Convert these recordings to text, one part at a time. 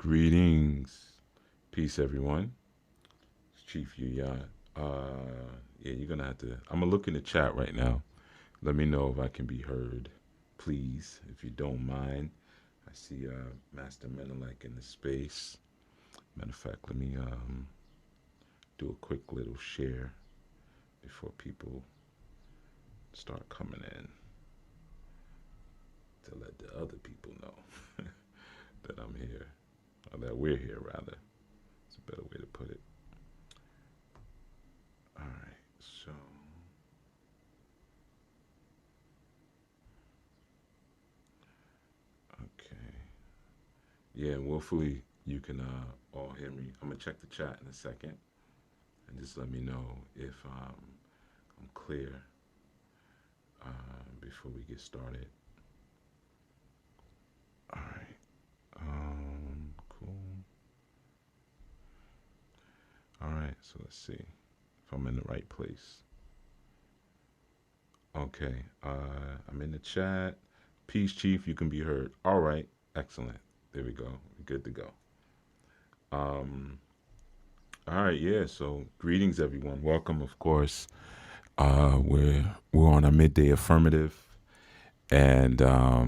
Greetings. Peace, everyone. It's Chief Yuya. Yeah, you're going to have to. I'm going to look in the chat right now. Let me know if I can be heard, please, if you don't mind. I see Master Menelek in the space. Matter of fact, let me do a quick little share before people start coming in to let the other people know that I'm here, or that we're here, rather. It's a better way to put it. All right, so okay, yeah, and hopefully you can all hear me. I'm gonna check the chat in a second and just let me know if I'm clear before we get started. All right, cool. All right, so let's see if I'm in the right place. Okay, I'm in the chat. Peace, Chief. You can be heard. All right, excellent. There we go. We're good to go. Um, all right, yeah. So, greetings, everyone. Welcome, of course. We're on a midday affirmative, and I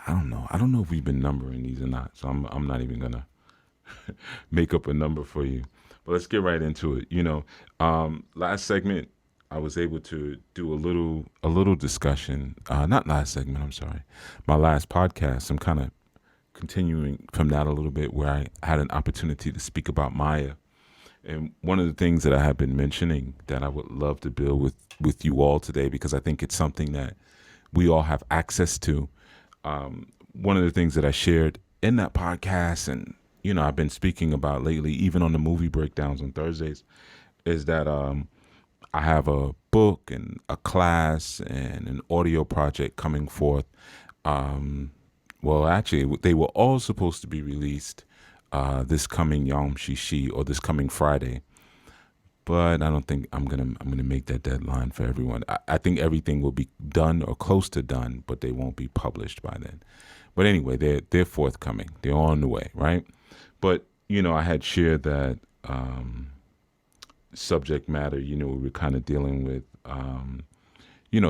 don't know. I don't know if we've been numbering these or not. So I'm not even gonna make up a number for you. But let's get right into it. Last segment I was able to do a little discussion. Not last segment. I'm sorry. My last podcast. I'm kind of continuing from that a little bit, where I had an opportunity to speak about Maya. And one of the things that I have been mentioning that I would love to build with you all today, because I think it's something that we all have access to. One of the things that I shared in that podcast, and I've been speaking about lately, even on the movie breakdowns on Thursdays, is that I have a book and a class and an audio project coming forth. Well, actually, they were all supposed to be released this coming Yom Shishi, or this coming Friday, but I don't think I'm gonna make that deadline for everyone. I think everything will be done or close to done, but they won't be published by then. But anyway, they're forthcoming. They're on the way, right? But I had shared that subject matter. We were kind of dealing with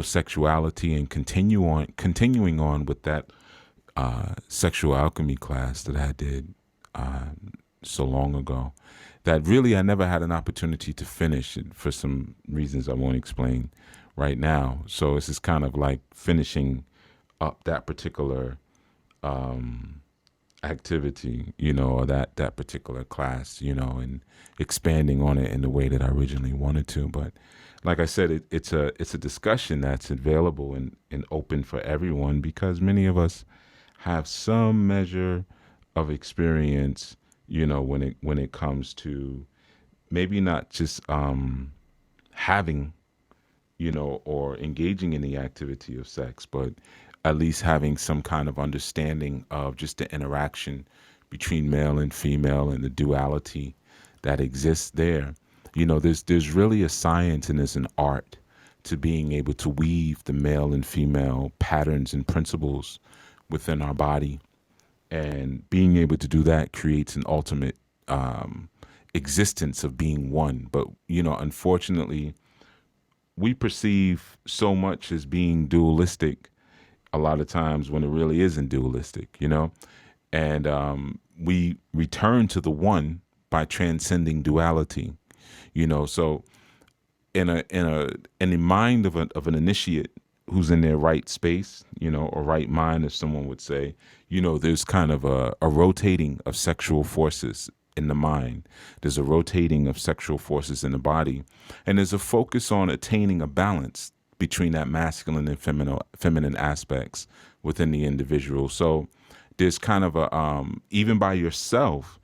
sexuality, and continuing on with that sexual alchemy class that I did so long ago, that really I never had an opportunity to finish it for some reasons I won't explain right now. So this is kind of like finishing up that particular activity, or that particular class, and expanding on it in the way that I originally wanted to. But like I said, it's a discussion that's available and open for everyone, because many of us have some measure of experience, when it comes to maybe not just having, or engaging in the activity of sex, but at least having some kind of understanding of just the interaction between male and female, and the duality that exists there. There's really a science, and there's an art to being able to weave the male and female patterns and principles within our body. And being able to do that creates an ultimate existence of being one. But, unfortunately, we perceive so much as being dualistic a lot of times, when it really isn't dualistic. And we return to the one by transcending duality. So in the mind of an initiate who's in their right space, or right mind, as someone would say, there's kind of a rotating of sexual forces in the mind. There's a rotating of sexual forces in the body, and there's a focus on attaining a balance between that masculine and feminine aspects within the individual. So there's kind of a even by yourself,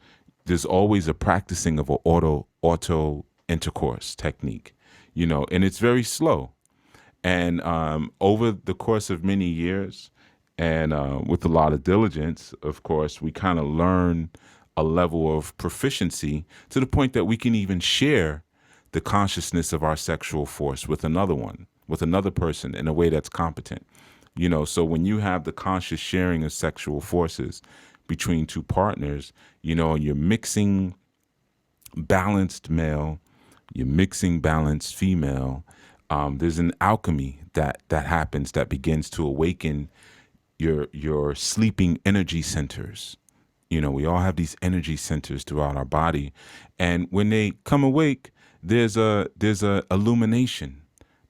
there's always a practicing of an auto intercourse technique, and it's very slow. And over the course of many years, and with a lot of diligence, of course, we kind of learn a level of proficiency to the point that we can even share the consciousness of our sexual force with another person, in a way that's competent. So when you have the conscious sharing of sexual forces between two partners, and you're mixing balanced male, you're mixing balanced female. There's an alchemy that happens that begins to awaken your sleeping energy centers. We all have these energy centers throughout our body, and when they come awake, there's a illumination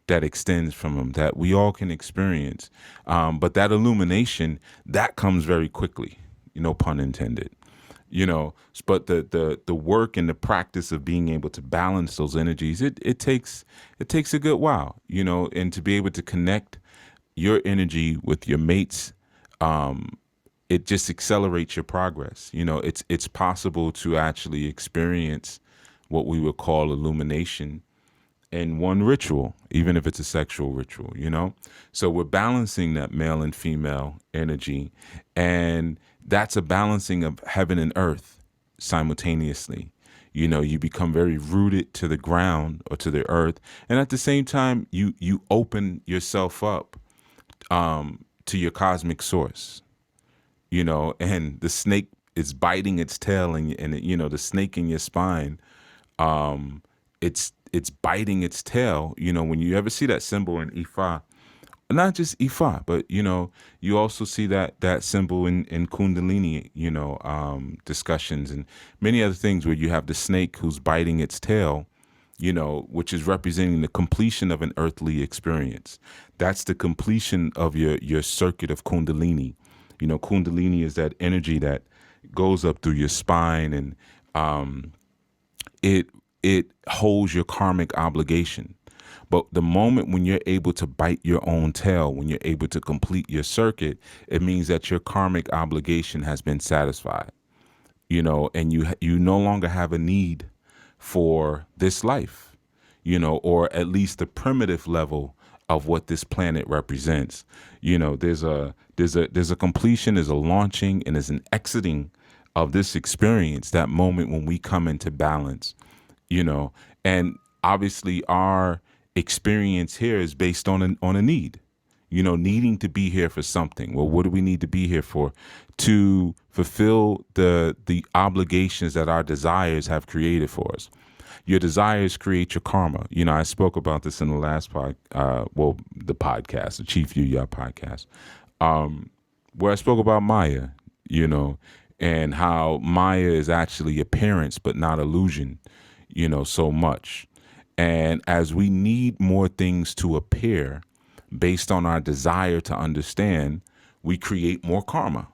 that extends from them that we all can experience. But that illumination that comes very quickly, no pun intended. But the work and the practice of being able to balance those energies, it takes a good while, and to be able to connect your energy with your mates, it just accelerates your progress. It's possible to actually experience what we would call illumination in one ritual, even if it's a sexual ritual. So we're balancing that male and female energy, and that's a balancing of heaven and earth simultaneously. You become very rooted to the ground or to the earth, and at the same time, you open yourself up to your cosmic source. And the snake is biting its tail, and the snake in your spine, it's biting its tail. When you ever see that symbol in Ifa, not just Ifa, but you also see that symbol in Kundalini, discussions and many other things where you have the snake who's biting its tail, which is representing the completion of an earthly experience. That's the completion of your circuit of Kundalini. Kundalini is that energy that goes up through your spine, and it holds your karmic obligation. But the moment when you're able to bite your own tail, when you're able to complete your circuit, it means that your karmic obligation has been satisfied. And you no longer have a need for this life, or at least the primitive level of what this planet represents. There's a completion, there's a launching, and there's an exiting of this experience, that moment when we come into balance. And obviously our experience here is based on a need, needing to be here for something. Well, what do we need to be here for? To fulfill the obligations that our desires have created for us. Your desires create your karma. I spoke about this in the last the podcast, the Chief Yuya podcast, where I spoke about Maya, and how Maya is actually appearance but not illusion, so much. And as we need more things to appear based on our desire to understand, we create more karma.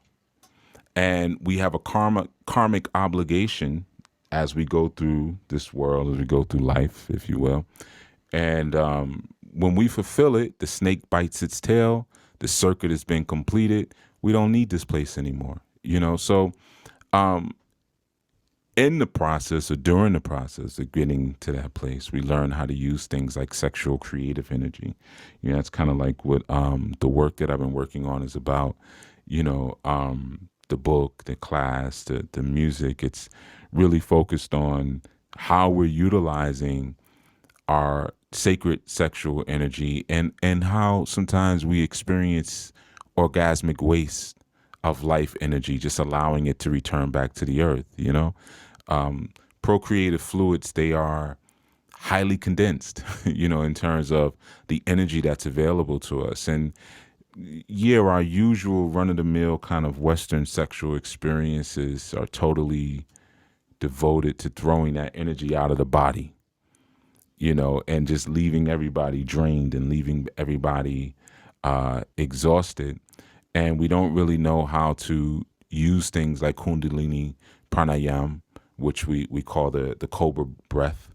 And we have a karmic obligation as we go through this world, as we go through life, if you will. And when we fulfill it, the snake bites its tail, the circuit has been completed. We don't need this place anymore, So in the process, or during the process of getting to that place, we learn how to use things like sexual creative energy. That's kind of like what the work that I've been working on is about. The book, the class, the music. It's really focused on how we're utilizing our sacred sexual energy, and how sometimes we experience orgasmic waste of life energy, just allowing it to return back to the earth. Procreative fluids, they are highly condensed, in terms of the energy that's available to us. And our usual run-of-the-mill kind of Western sexual experiences are totally devoted to throwing that energy out of the body, and just leaving everybody drained and leaving everybody exhausted. And we don't really know how to use things like Kundalini, pranayam, which we call the cobra breath,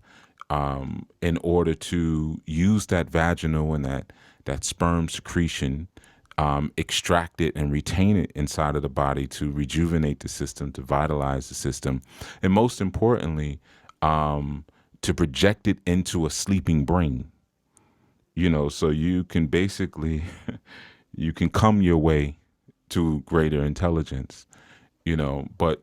in order to use that vaginal and that sperm secretion, extract it and retain it inside of the body to rejuvenate the system, to vitalize the system, and most importantly, to project it into a sleeping brain. So you can basically, you can come your way to greater intelligence, but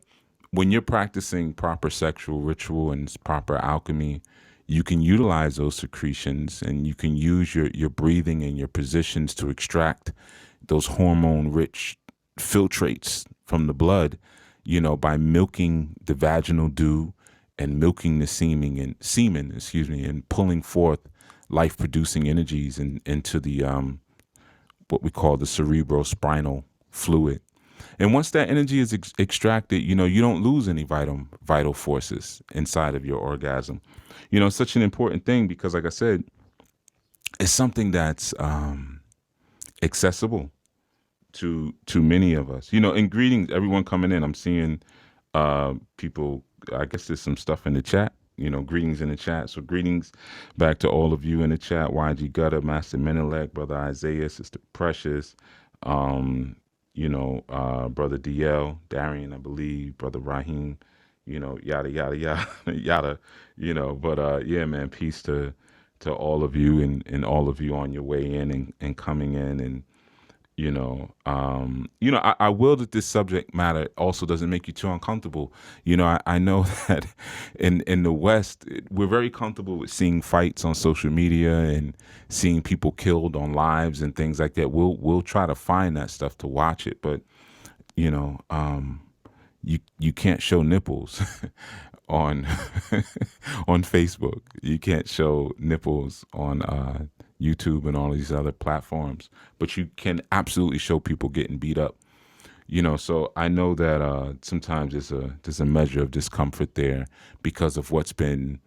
when you're practicing proper sexual ritual and proper alchemy, you can utilize those secretions, and you can use your breathing and your positions to extract those hormone-rich filtrates from the blood, by milking the vaginal dew and milking the semen, and pulling forth life producing energies into the what we call the cerebrospinal fluid. And once that energy is extracted, you don't lose any vital forces inside of your orgasm. It's such an important thing because, like I said, it's something that's accessible to many of us. And greetings, everyone coming in. I'm seeing people. I guess there's some stuff in the chat. Greetings in the chat. So greetings back to all of you in the chat. YG Gutter, Master Menelec, Brother Isaiah, Sister Precious, Brother DL, Darian, I believe, Brother Raheem, yada yada yada yada, But yeah, man, peace to all of you and all of you on your way in and coming in and I will that this subject matter also doesn't make you too uncomfortable. I know that in the West, we're very comfortable with seeing fights on social media and seeing people killed on lives and things like that. We'll try to find that stuff to watch it, but you can't show nipples on on Facebook. You can't show nipples on YouTube and all these other platforms, but you can absolutely show people getting beat up. So I know that sometimes there's a measure of discomfort there because of what's been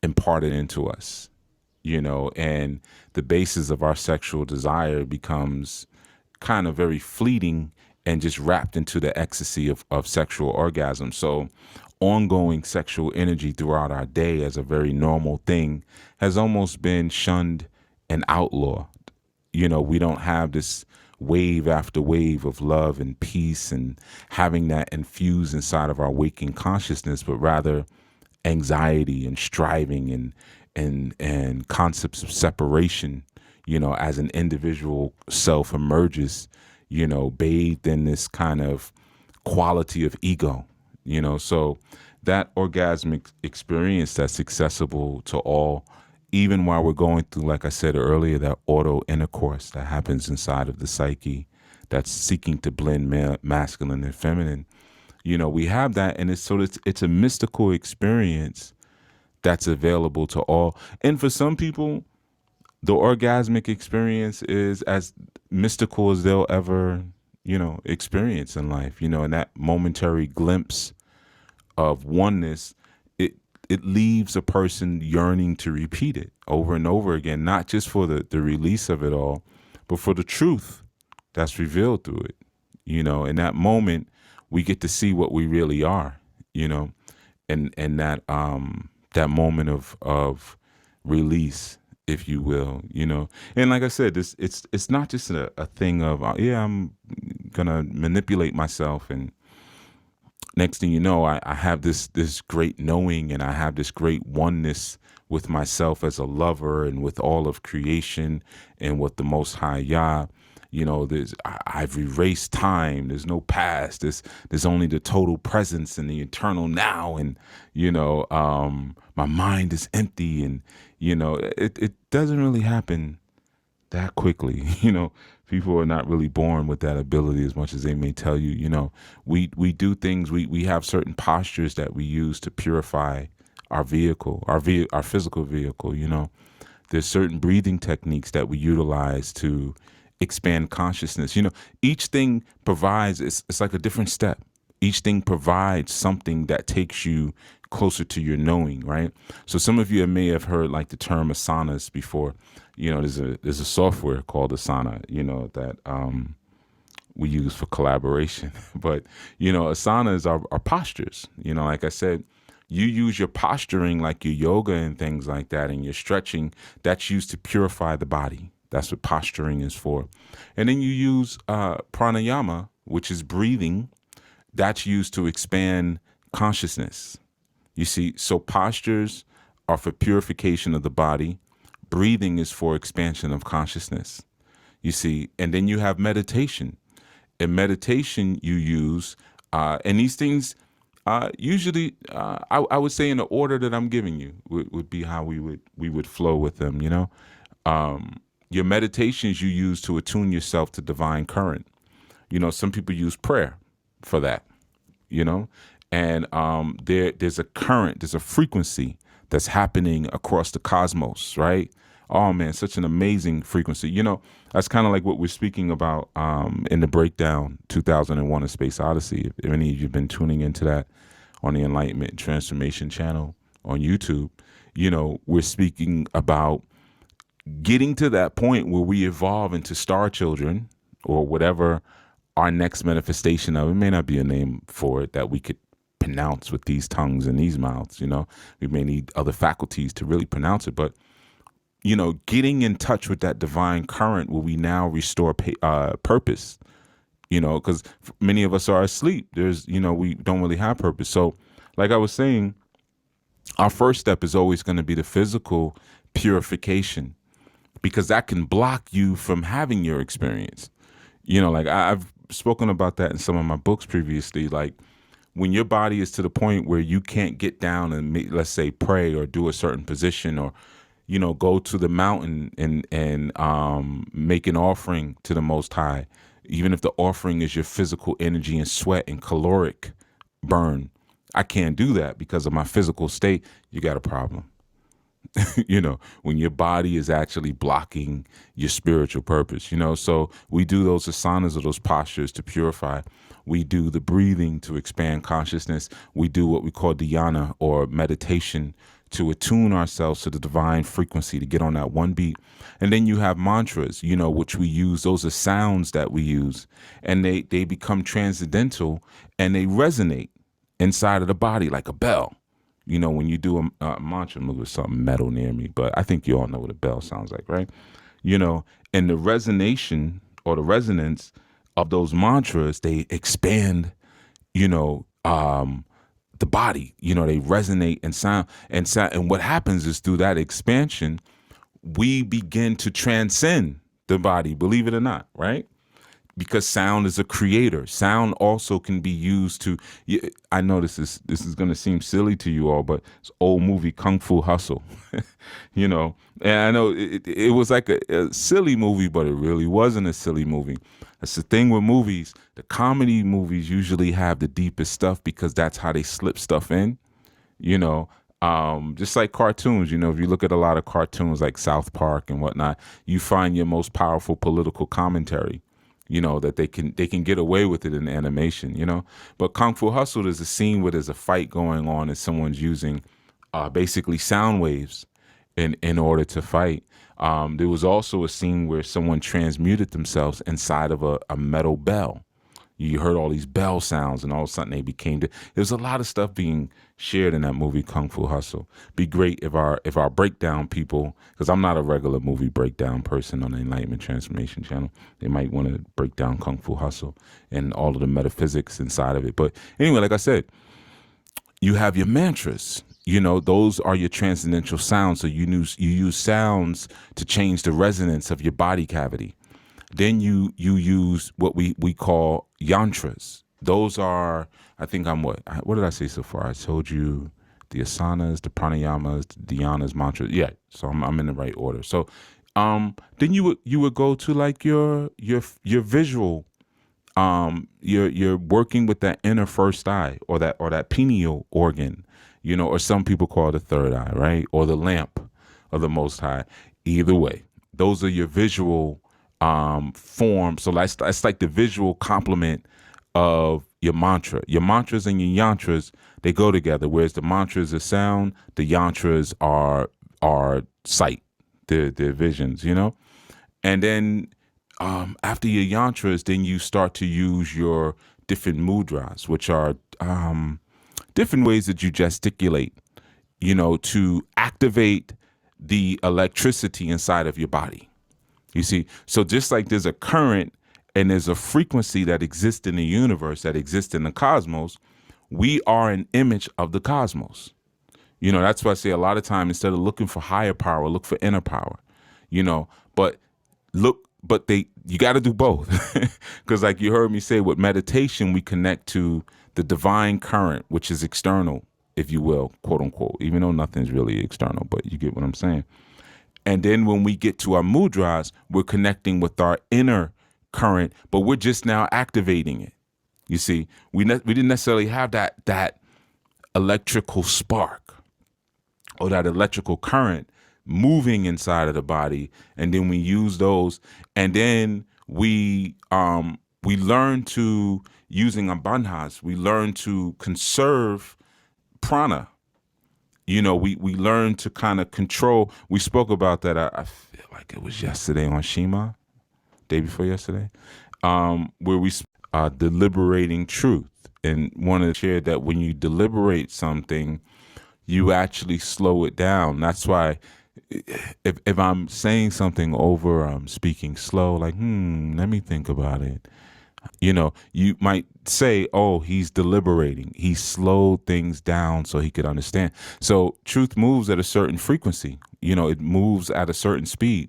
imparted into us. And the basis of our sexual desire becomes kind of very fleeting and just wrapped into the ecstasy of sexual orgasm. So ongoing sexual energy throughout our day as a very normal thing has almost been shunned and outlawed. We don't have this wave after wave of love and peace and having that infused inside of our waking consciousness, but rather anxiety and striving and concepts of separation, as an individual self emerges, bathed in this kind of quality of ego, so that orgasmic experience that's accessible to all, even while we're going through, like I said earlier, that auto intercourse that happens inside of the psyche that's seeking to blend masculine and feminine. We have that, and it's a mystical experience that's available to all. And for some people, the orgasmic experience is as mystical as they'll ever, experience in life. And that momentary glimpse of oneness, it leaves a person yearning to repeat it over and over again, not just for the release of it all, but for the truth that's revealed through it. In that moment, we get to see what we really are, and that moment of release, if you will, And like I said, it's not just a thing of I'm gonna manipulate myself, and next thing you know, I have this great knowing, and I have this great oneness with myself as a lover and with all of creation and with the Most High Yah. I've erased time. There's no past. There's only the total presence and the eternal now. And my mind is empty. And it doesn't really happen that quickly. People are not really born with that ability, as much as they may tell you. We do things. We have certain postures that we use to purify our vehicle, our physical vehicle. There's certain breathing techniques that we utilize to expand consciousness. Each thing provides, it's like a different step. Each thing provides something that takes you closer to your knowing, right? So some of you may have heard like the term asanas before. There's a software called Asana, that we use for collaboration. But, asanas are postures. Like I said, you use your posturing like your yoga and things like that, and your stretching, that's used to purify the body. That's what posturing is for. And then you use pranayama, which is breathing. That's used to expand consciousness. You see, so postures are for purification of the body. Breathing is for expansion of consciousness. You see, and then you have meditation. In meditation, you use, and these things usually, I would say in the order that I'm giving you would be how we would flow with them. Your meditations you use to attune yourself to divine current. Some people use prayer. for that, you know? And there's a current, there's a frequency that's happening across the cosmos, right? Oh man, such an amazing frequency. You know, that's kind of like what we're speaking about in the breakdown 2001: A Space Odyssey. If any of you have been tuning into that on the Enlightenment and Transformation channel on YouTube, you know, we're speaking about getting to that point where we evolve into star children or whatever our next manifestation of. It may not be a name for it that we could pronounce with these tongues and these mouths, you know. We may need other faculties to really pronounce it, but you know, getting in touch with that divine current where we now restore purpose, you know, because many of us are asleep. There's, you know, we don't really have purpose. So like I was saying, our first step is always going to be the physical purification, because that can block you from having your experience. You know, like I've spoken about that in some of my books previously. Like when your body is to the point where you can't get down and let's say pray or do a certain position, or you know, go to the mountain and make an offering to the Most High, even if the offering is your physical energy and sweat and caloric burn. I can't do that because of my physical state. You got a problem. You know, when your body is actually blocking your spiritual purpose, you know. So we do those asanas or those postures to purify. We do the breathing to expand consciousness. We do what we call dhyana or meditation to attune ourselves to the divine frequency, to get on that one beat. And then you have mantras, you know, which we use. Those are sounds that we use, and they become transcendental and they resonate inside of the body like a bell. You know, when you do a mantra, move with something metal near me, but I think you all know what a bell sounds like, right? You know, and the resonation or the resonance of those mantras, they expand, you know, the body. You know, they resonate and sound. And what happens is through that expansion, we begin to transcend the body, believe it or not, right? Because sound is a creator. Sound also can be used to. I know this is going to seem silly to you all, but it's old movie Kung Fu Hustle, you know. And I know it was like a silly movie, but it really wasn't a silly movie. That's the thing with movies. The comedy movies usually have the deepest stuff because that's how they slip stuff in, you know. Just like cartoons, you know, if you look at a lot of cartoons like South Park and whatnot, you find your most powerful political commentary. You know, that they can get away with it in animation, you know. But Kung Fu Hustle is a scene where there's a fight going on and someone's using basically sound waves in order to fight. There was also a scene where someone transmuted themselves inside of a metal bell. You heard all these bell sounds, and all of a sudden they became. There's a lot of stuff being shared in that movie, Kung Fu Hustle. Be great if our breakdown people, because I'm not a regular movie breakdown person on the Enlightenment Transformation channel. They might want to break down Kung Fu Hustle and all of the metaphysics inside of it. But anyway, like I said, you have your mantras. You know, those are your transcendental sounds. So you use sounds to change the resonance of your body cavity. Then you use what we call yantras. Those are, I think what did I say so far? I told you the asanas, the pranayamas, the dhyanas, mantras. Yeah, so I'm in the right order. So then you would go to like your visual, you're working with that inner first eye or that pineal organ, you know, or some people call it the third eye, right? Or the lamp of the Most High. Either way, those are your visual form. So that's like the visual complement of your mantra. Your mantras and your yantras, they go together. Whereas the mantras are sound, the yantras are sight, they're visions, you know. And then after your yantras, then you start to use your different mudras, which are different ways that you gesticulate, you know, to activate the electricity inside of your body. You see, so just like there's a current and there's a frequency that exists in the universe, that exists in the cosmos, we are an image of the cosmos. You know, that's why I say a lot of time, instead of looking for higher power, look for inner power, you know, you got to do both. Because like you heard me say, with meditation, we connect to the divine current, which is external, if you will, quote unquote, even though nothing's really external, but you get what I'm saying. And then when we get to our mudras, we're connecting with our inner current, but we're just now activating it. You see, we didn't necessarily have that electrical spark or that electrical current moving inside of the body, and then we use those, and then we learn to, using abandhas, we learn to conserve prana. We learn to kind of control. We spoke about that. I feel like it was yesterday on Shima, day before yesterday, where we deliberating truth, and wanted to share that when you deliberate something, you actually slow it down. That's why if I'm saying something over, I'm speaking slow, like, let me think about it. You might say, oh, he's deliberating. He slowed things down so he could understand. So truth moves at a certain frequency. It moves at a certain speed.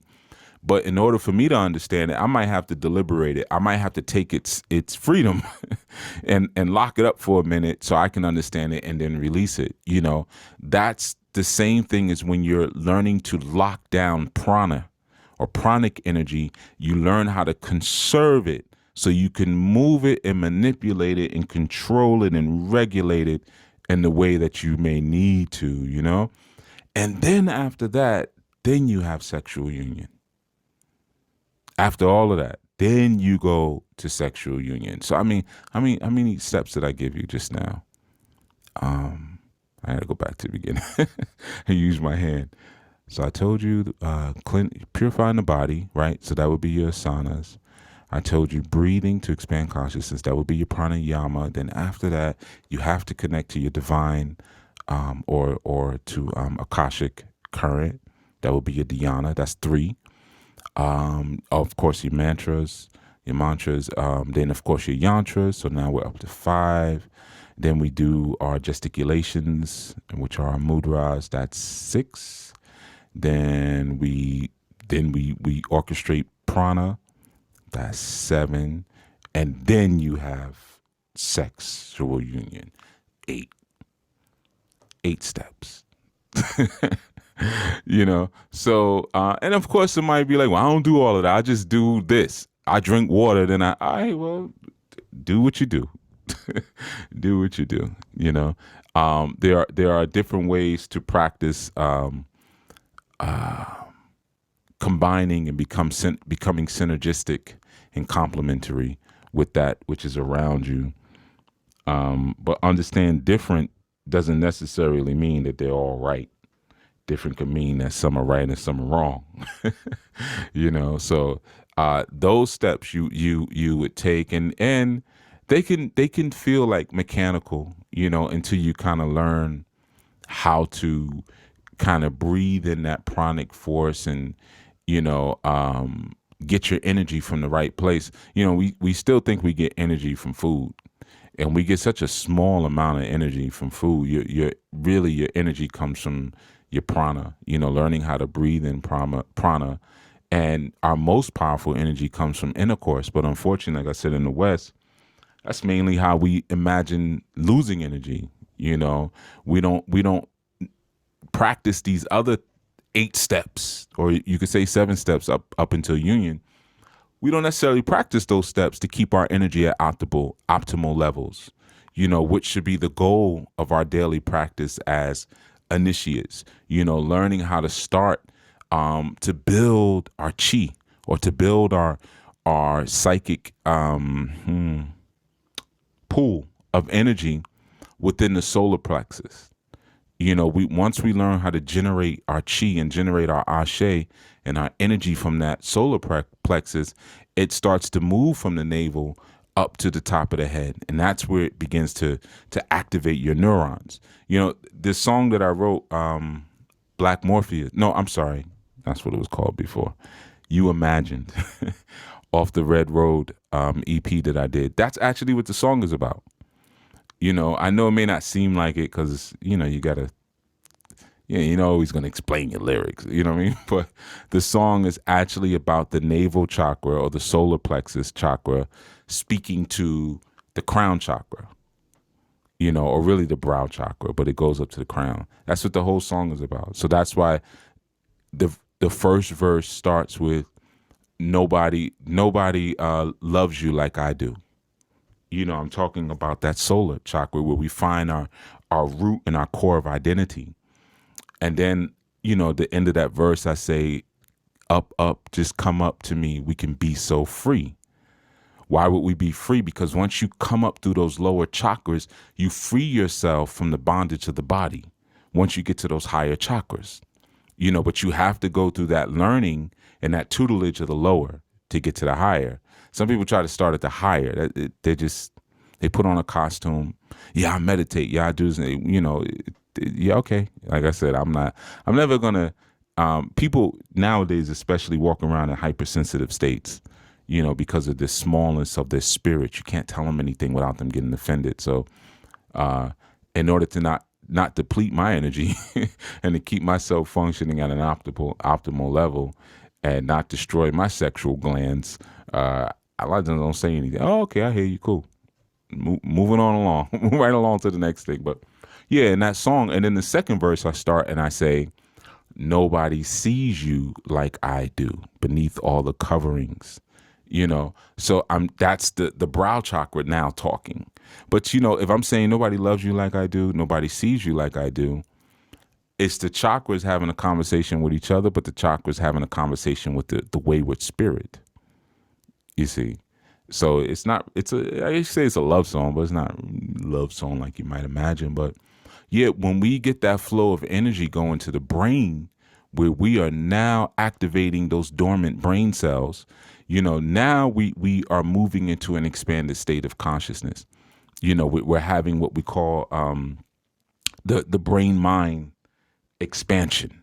But in order for me to understand it, I might have to deliberate it. I might have to take its freedom and lock it up for a minute so I can understand it and then release it. That's the same thing as when you're learning to lock down prana or pranic energy. You learn how to conserve it so you can move it and manipulate it and control it and regulate it in the way that you may need to, And then after that, then you have sexual union. After all of that, then you go to sexual union. So how many steps did I give you just now? I had to go back to the beginning and use my hand. So I told you purifying the body, right? So that would be your asanas. I told you breathing to expand consciousness. That would be your pranayama. Then after that, you have to connect to your divine or to Akashic current. That would be your dhyana. That's 3. Of course, your mantras. Then, of course, your yantras. So now we're up to 5. Then we do our gesticulations, which are our mudras. That's 6. Then we orchestrate prana. That's 7. And then you have sexual union. 8 steps. So and of course it might be like, well, I don't do all of that. I just do this. I drink water. Then do what you do. Do what you do. There are different ways to practice combining and becoming synergistic and complementary with that which is around you. But understand, different doesn't necessarily mean that they're all right. Different could mean that some are right and some are wrong. So those steps you would take, and they can feel like mechanical, until you kind of learn how to kind of breathe in that pranic force and get your energy from the right place. We still think we get energy from food, and we get such a small amount of energy from food. Your energy comes from your prana, learning how to breathe in prana. And our most powerful energy comes from intercourse. But unfortunately, like I said, in the West, that's mainly how we imagine losing energy. We don't practice these other 8 steps, or you could say 7 steps up until union. We don't necessarily practice those steps to keep our energy at optimal levels, which should be the goal of our daily practice as initiates, learning how to start to build our chi, or to build our psychic pool of energy within the solar plexus. Once we learn how to generate our chi and generate our ashe and our energy from that solar plexus, it starts to move from the navel up to the top of the head, and that's where it begins to activate your neurons. This song that I wrote, Black Morpheus. No, I'm sorry, that's what it was called before. You Imagined, off the Red Road EP that I did. That's actually what the song is about. I know it may not seem like it because you gotta. You're always going to explain your lyrics, you know what I mean? But the song is actually about the navel chakra, or the solar plexus chakra, speaking to the crown chakra, or really the brow chakra, but it goes up to the crown. That's what the whole song is about. So that's why the first verse starts with nobody loves you like I do. I'm talking about that solar chakra where we find our root and our core of identity. And then, the end of that verse, I say, up, up, just come up to me. We can be so free. Why would we be free? Because once you come up through those lower chakras, you free yourself from the bondage of the body once you get to those higher chakras. But you have to go through that learning and that tutelage of the lower to get to the higher. Some people try to start at the higher. They put on a costume. Yeah, I meditate. Yeah, I do. Yeah, okay. Like I said, I'm never going to, people nowadays especially walk around in hypersensitive states, because of the smallness of their spirit. You can't tell them anything without them getting offended. So in order to not deplete my energy and to keep myself functioning at an optimal level and not destroy my sexual glands, I like them don't say anything. Oh, okay, I hear you. Cool. Moving on along, right along to the next thing. But yeah, in that song, and in the second verse, I start and I say, nobody sees you like I do beneath all the coverings. So that's the brow chakra now talking. But if I'm saying nobody loves you like I do, nobody sees you like I do, it's the chakras having a conversation with each other, but the chakras having a conversation with the wayward spirit. You see? So I say it's a love song, but it's not a love song like you might imagine. But yeah, when we get that flow of energy going to the brain, where we are now activating those dormant brain cells, now we are moving into an expanded state of consciousness. We're having what we call the brain mind expansion,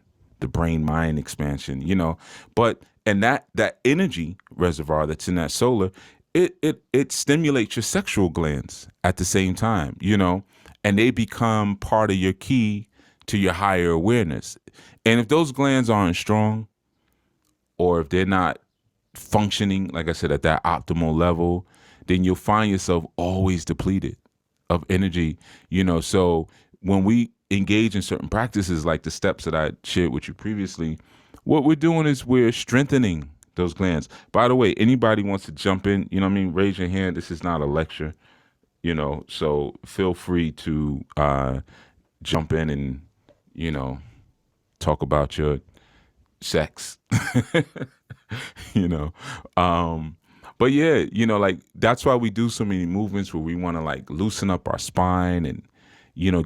but and that energy reservoir that's in that solar, it stimulates your sexual glands at the same time, and they become part of your key to your higher awareness. And if those glands aren't strong, or if they're not functioning, like I said, at that optimal level, then you'll find yourself always depleted of energy. So when we engage in certain practices like the steps that I shared with you previously, what we're doing is we're strengthening those glands. By the way, anybody wants to jump in, raise your hand. This is not a lecture, so feel free to jump in and, talk about your sex. you know but yeah, like that's why we do so many movements where we want to like loosen up our spine and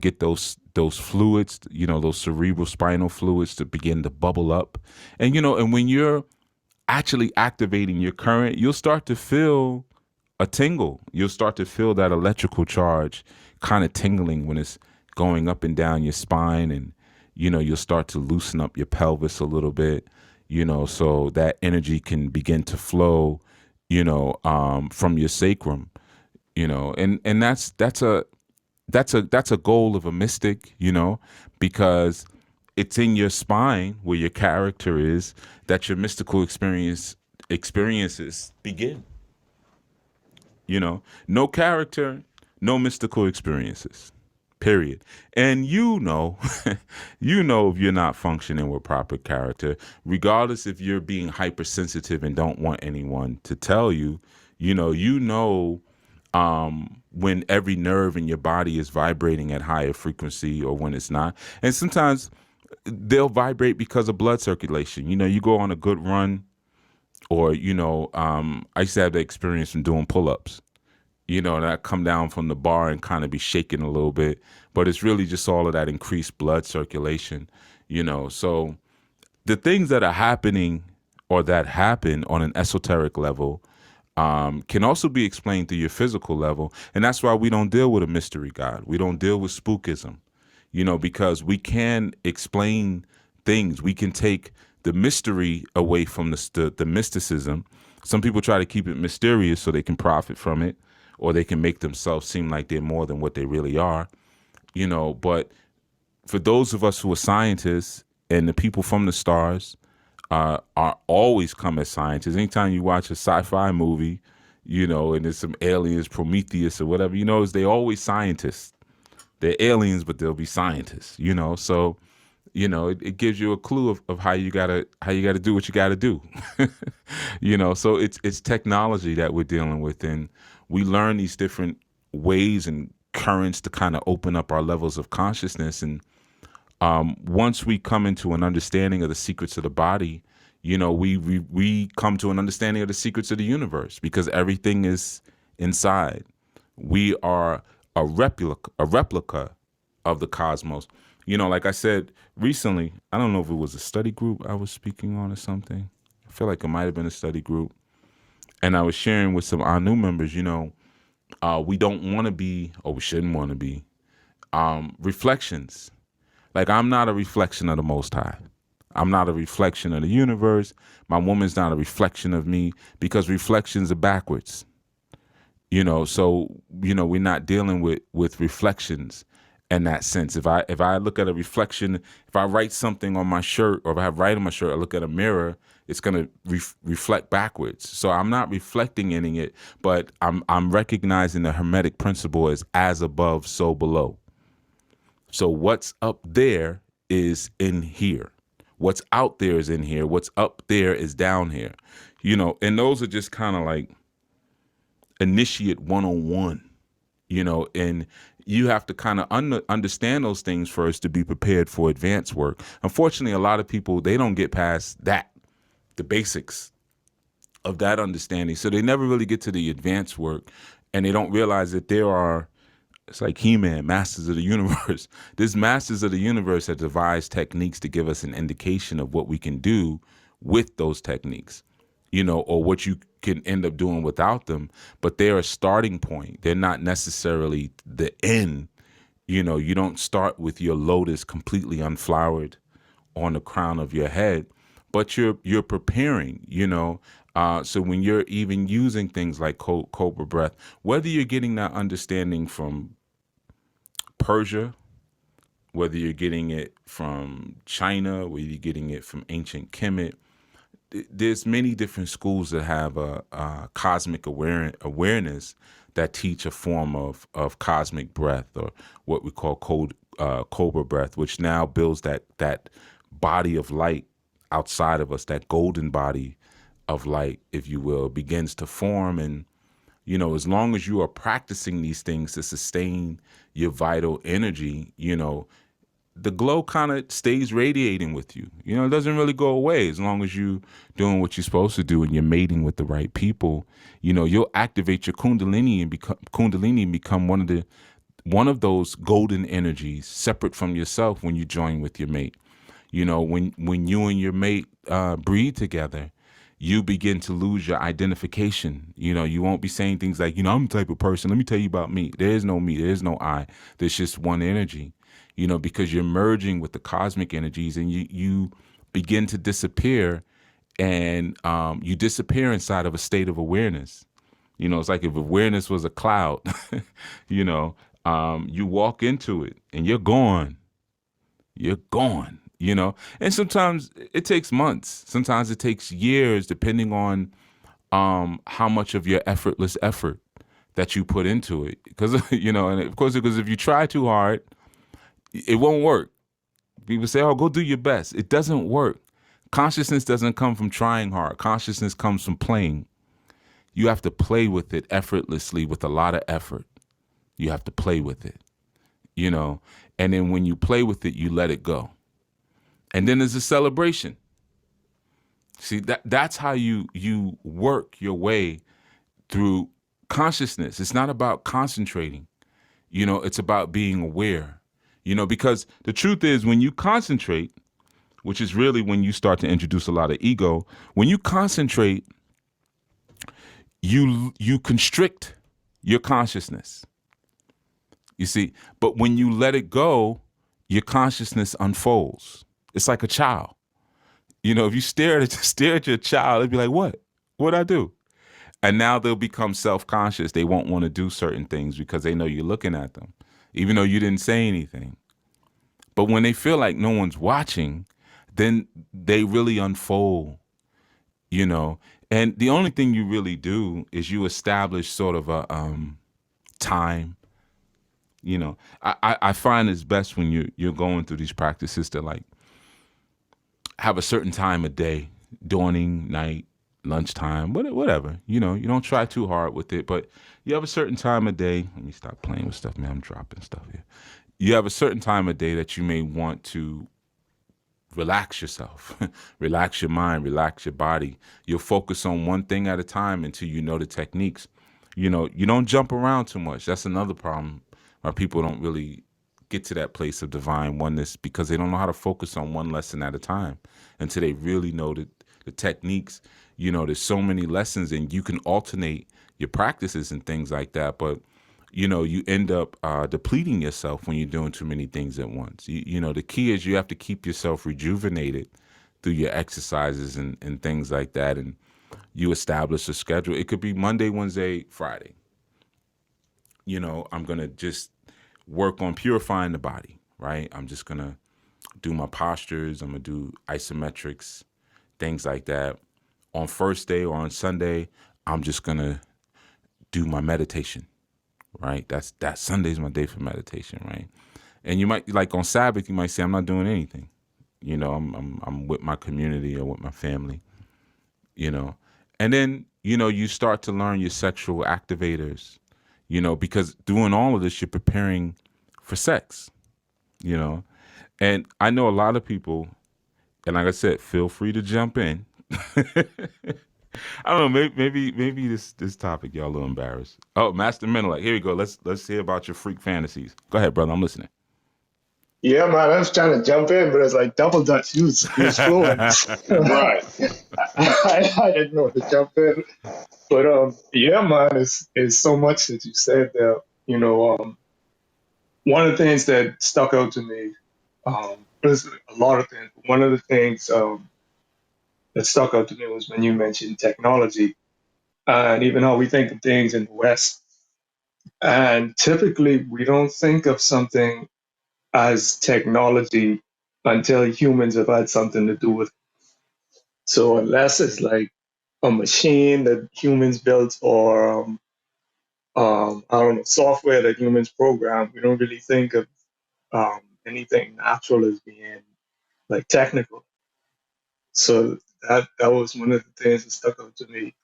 get those fluids, those cerebral spinal fluids to begin to bubble up. And and when you're actually activating your current, you'll start to feel a tingle. You'll start to feel that electrical charge kind of tingling when it's going up and down your spine. And you'll start to loosen up your pelvis a little bit, so that energy can begin to flow, from your sacrum, and that's a goal of a mystic, because it's in your spine where your character is that your mystical experiences begin. No character, no mystical experiences. Period. And if you're not functioning with proper character, regardless if you're being hypersensitive and don't want anyone to tell you, when every nerve in your body is vibrating at higher frequency or when it's not. And sometimes they'll vibrate because of blood circulation. You go on a good run, or, I used to have the experience from doing pull-ups. And I come down from the bar and kind of be shaking a little bit, but it's really just all of that increased blood circulation, So the things that are happening or that happen on an esoteric level can also be explained through your physical level. And that's why we don't deal with a mystery God. We don't deal with spookism, because we can explain things. We can take the mystery away from the mysticism. Some people try to keep it mysterious so they can profit from it, or they can make themselves seem like they're more than what they really are, But for those of us who are scientists and the people from the stars are always come as scientists. Anytime you watch a sci-fi movie, and there's some aliens, Prometheus or whatever, is they always scientists. They're aliens, but they'll be scientists, So it gives you a clue of how you gotta do what you gotta do. So it's technology that we're dealing with, and we learn these different ways and currents to kind of open up our levels of consciousness. And once we come into an understanding of the secrets of the body, we come to an understanding of the secrets of the universe, because everything is inside. We are a replica of the cosmos. Like I said recently, I don't know if it was a study group I was speaking on or something. I feel like it might have been a study group. And I was sharing with some our new members, we don't want to be, or we shouldn't want to be, reflections. Like, I'm not a reflection of the Most High. I'm not a reflection of the universe. My woman's not a reflection of me, because reflections are backwards. So we're not dealing with reflections in that sense. If I look at a reflection, if I write something on my shirt, or if I write on my shirt, I look at a mirror, it's gonna reflect backwards. So I'm not reflecting in it, but I'm recognizing the Hermetic principle as above, so below. So what's up there is in here. What's out there is in here. What's up there is down here. And those are just kind of like initiate 101, and you have to kind of understand those things first to be prepared for advanced work. Unfortunately, a lot of people, they don't get past that, the basics of that understanding. So they never really get to the advanced work, and they don't realize that it's like He-Man, Masters of the Universe. This Masters of the Universe have devised techniques to give us an indication of what we can do with those techniques, or what you can end up doing without them. But they're a starting point. They're not necessarily the end. You don't start with your lotus completely unflowered on the crown of your head, but you're preparing, so when you're even using things like cobra breath, whether you're getting that understanding from Persia, whether you're getting it from China, whether you're getting it from ancient Kemet, there's many different schools that have a cosmic awareness that teach a form of cosmic breath, or what we call cobra breath, which now builds that body of light outside of us, that golden body of light, if you will, begins to form. And as long as you are practicing these things to sustain your vital energy, the glow kind of stays radiating with you. It doesn't really go away as long as you're doing what you're supposed to do and you're mating with the right people. You'll activate your kundalini and become one of those golden energies separate from yourself when you join with your mate. When you and your mate breathe together, you begin to lose your identification. You won't be saying things like, I'm the type of person, let me tell you about me. There is no me, there is no I. There's just one energy, because you're merging with the cosmic energies, and you begin to disappear, and you disappear inside of a state of awareness. It's like if awareness was a cloud, you walk into it and you're gone. You're gone. And sometimes it takes months. Sometimes it takes years, depending on how much of your effortless effort that you put into it. Because, and of course, because if you try too hard, it won't work. People say, oh, go do your best. It doesn't work. Consciousness doesn't come from trying hard. Consciousness comes from playing. You have to play with it effortlessly with a lot of effort. You have to play with it, and then when you play with it, you let it go. And then there's a celebration. See, that's how you work your way through consciousness. It's not about concentrating. It's about being aware. Because the truth is, when you concentrate, which is really when you start to introduce a lot of ego, when you concentrate, you constrict your consciousness. You see, but when you let it go, your consciousness unfolds. It's like a child. If you stare at your child, they'd be like, what? What'd I do? And now they'll become self-conscious. They won't want to do certain things because they know you're looking at them, even though you didn't say anything. But when they feel like no one's watching, then they really unfold, And the only thing you really do is you establish sort of a time. I find it's best when you're going through these practices to like have a certain time of day, dawning, night, lunchtime, whatever. You know, you don't try too hard with it, but you have a certain time of day. Let me stop playing with stuff, man. I'm dropping stuff here. You have a certain time of day that you may want to relax yourself, relax your mind, relax your body. You'll focus on one thing at a time until you know the techniques. You know, you don't jump around too much. That's another problem why people don't really get to that place of divine oneness, because they don't know how to focus on one lesson at a time until they really know the techniques. You know, there's so many lessons and you can alternate your practices and things like that. But you know, you end up depleting yourself when you're doing too many things at once. You know, the key is you have to keep yourself rejuvenated through your exercises and things like that. And you establish a schedule. It could be Monday, Wednesday, Friday. You know, I'm going to just work on purifying the body, right? I'm just going to do my postures. I'm going to do isometrics, things like that. On first day or on Sunday, I'm just going to do my meditation, right? That Sunday's my day for meditation, right? And you might, like on Sabbath, you might say I'm not doing anything. You know, I'm with my community or with my family. You know, and then you know you start to learn your sexual activators. You know, because doing all of this, you're preparing for sex. You know, and I know a lot of people, and like I said, feel free to jump in. I don't know. Maybe this topic y'all a little embarrassed. Oh, Master Mentalite. Here we go. Let's hear about your freak fantasies. Go ahead, brother. I'm listening. Yeah, man, I was trying to jump in, but it's like double dutch. You was flowing. Right. I didn't know to jump in, but yeah, man, it's so much that you said there. You know, one of the things that stuck out to me, there's a lot of things. But one of the things that stuck out to me was when you mentioned technology and even how we think of things in the West. And typically, we don't think of something as technology until humans have had something to do with it. So unless it's like a machine that humans built or I don't know, software that humans program, we don't really think of anything natural as being like technical. So that was one of the things that stuck out to me.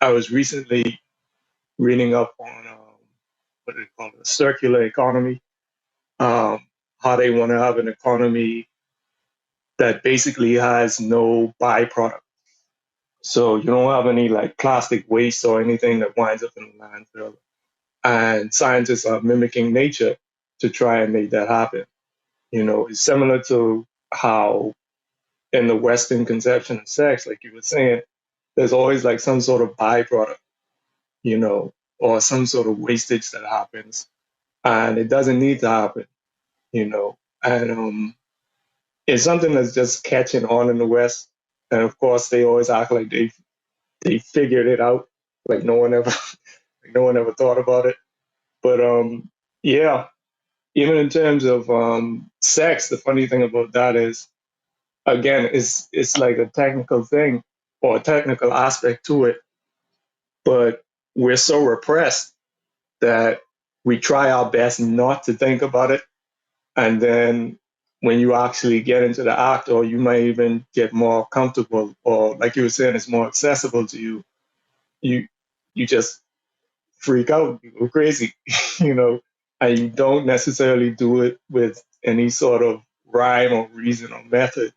I was recently reading up on what do they call it, a circular economy, how they want to have an economy that basically has no byproduct. So you don't have any like plastic waste or anything that winds up in the landfill. And scientists are mimicking nature to try and make that happen. You know, it's similar to how in the Western conception of sex, like you were saying, there's always like some sort of byproduct, you know, or some sort of wastage that happens. And it doesn't need to happen, you know. And it's something that's just catching on in the West. And of course, they always act like they figured it out, like no one ever like no one ever thought about it. But yeah, even in terms of sex, the funny thing about that is, again, it's like a technical thing or a technical aspect to it, but we're so repressed that we try our best not to think about it. And then when you actually get into the act, or you might even get more comfortable, or like you were saying, it's more accessible to you, you you just freak out, you go crazy, you know, and you don't necessarily do it with any sort of rhyme or reason or method.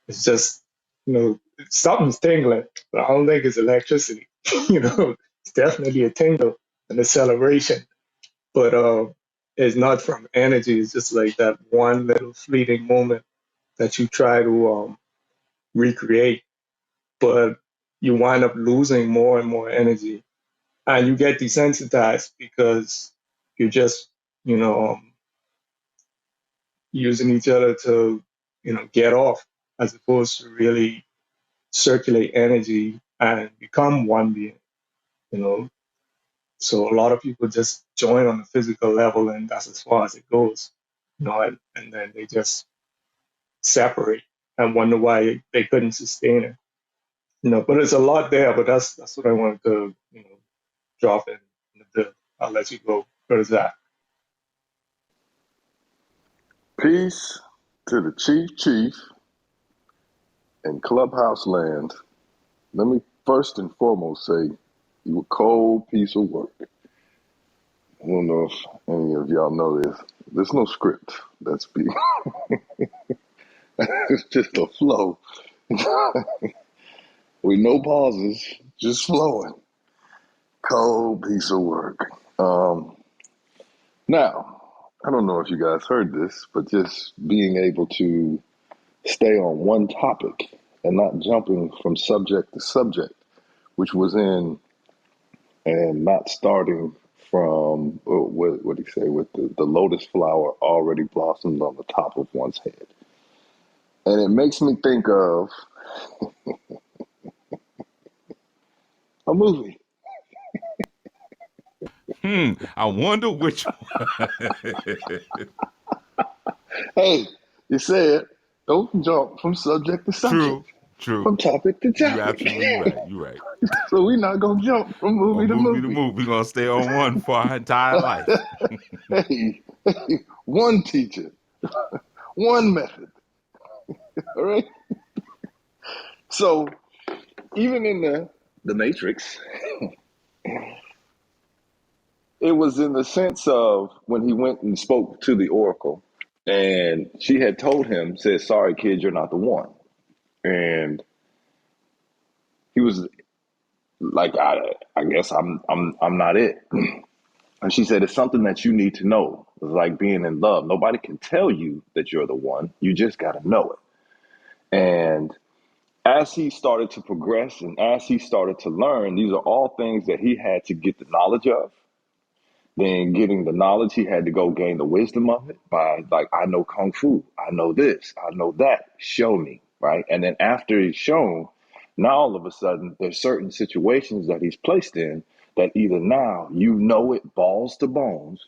It's just, you know, something's tingling, but I don't think it's electricity. You know, it's definitely a tingle, an acceleration, but it's not from energy. It's just like that one little fleeting moment that you try to recreate, but you wind up losing more and more energy, and you get desensitized because you're just, you know, using each other to, you know, get off as opposed to really circulate energy and become one being, you know. So a lot of people just join on the physical level, and that's as far as it goes, you know, and then they just separate and wonder why they couldn't sustain it, you know. But it's a lot there. But that's what I wanted to, you know, drop in the bit. I'll let you go. What is that? Peace to the chief, In Clubhouse land, let me first and foremost say you a cold piece of work. I don't know if any of y'all know this. There's no script. That's being it's just a flow. With no pauses, just flowing. Cold piece of work. Now, I don't know if you guys heard this, but just being able to stay on one topic and not jumping from subject to subject, which was in, and not starting from, what do you say, with the lotus flower already blossomed on the top of one's head. And it makes me think of a movie. I wonder which one. Hey, you said don't jump from subject to True, subject, true. from topic to You topic. absolutely right. You right. So we're not going to jump from movie On to movie to movie. movie, we're gonna stay on one for our entire life. Hey, one teacher, one method. All right. So even in the Matrix, it was in the sense of when he went and spoke to the Oracle, and she had told him, said, "Sorry, kid, you're not the one." And he was like, I guess I'm not it." And she said, "It's something that you need to know. It's like being in love. Nobody can tell you that you're the one. You just got to know it." And as he started to progress and as he started to learn, these are all things that he had to get the knowledge of. Then getting the knowledge, he had to go gain the wisdom of it by, like, I know Kung Fu. I know this. I know that. Show me. Right. And then after he's shown, now all of a sudden there's certain situations that he's placed in that either now you know it balls to bones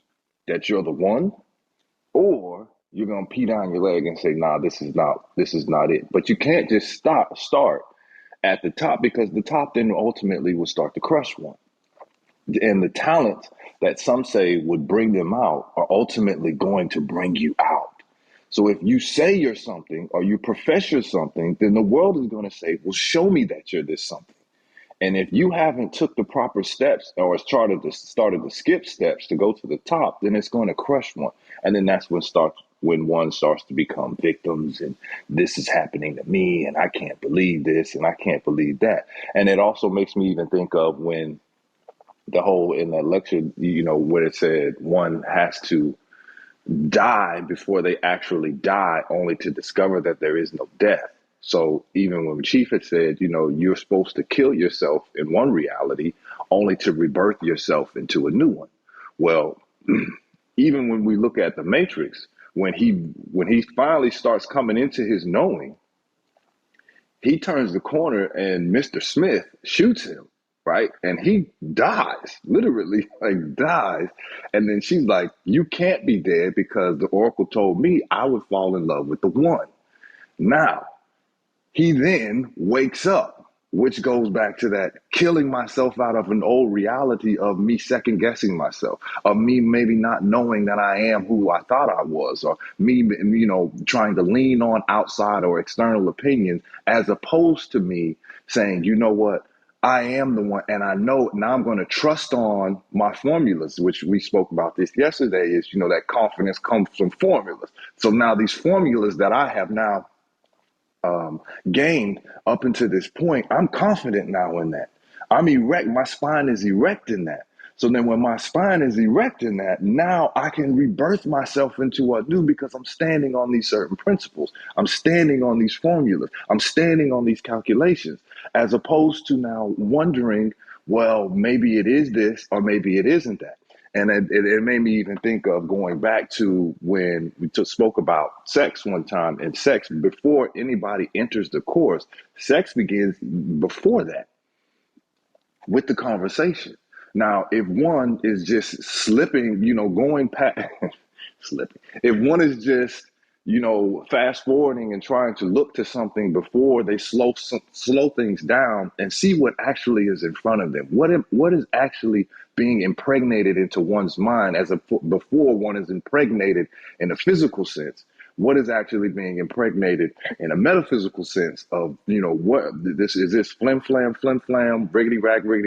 that you're the one, or you're gonna pee down your leg and say, nah, this is not it. But you can't just start at the top, because the top then ultimately will start to crush one. And the talents that some say would bring them out are ultimately going to bring you out. So if you say you're something or you profess you're something, then the world is going to say, well, show me that you're this something. And if you haven't took the proper steps or started to skip steps to go to the top, then it's going to crush one. And then that's when one starts to become victims, and this is happening to me, and I can't believe this, and I can't believe that. And it also makes me even think of when the whole in that lecture, where it said one has to die before they actually die, only to discover that there is no death. So even when Chief had said, you're supposed to kill yourself in one reality, only to rebirth yourself into a new one. Well, even when we look at the Matrix, when he finally starts coming into his knowing, he turns the corner and Mr. Smith shoots him, right? And he dies, literally, like dies. And then she's like, you can't be dead because the Oracle told me I would fall in love with the one. Now, he then wakes up, which goes back to that killing myself out of an old reality of me second guessing myself, of me maybe not knowing that I am who I thought I was, or me, trying to lean on outside or external opinions, as opposed to me saying, you know what? I am the one, and I know now I'm going to trust on my formulas, which we spoke about this yesterday, is, that confidence comes from formulas. So now these formulas that I have now gained up until this point, I'm confident now in that. I'm erect. My spine is erect in that. So then when my spine is erect in that, now I can rebirth myself into what new, because I'm standing on these certain principles. I'm standing on these formulas. I'm standing on these calculations, as opposed to now wondering, well, maybe it is this or maybe it isn't that. And it made me even think of going back to when we spoke about sex one time. And sex, before anybody enters the course, sex begins before that with the conversation. Now, if one is just slipping, going past, slipping, if one is just, fast forwarding and trying to look to something before they slow things down and see what actually is in front of them, what is actually being impregnated into one's mind before one is impregnated in a physical sense. what is actually being impregnated in a metaphysical sense of, what this is, this flim flam, riggedy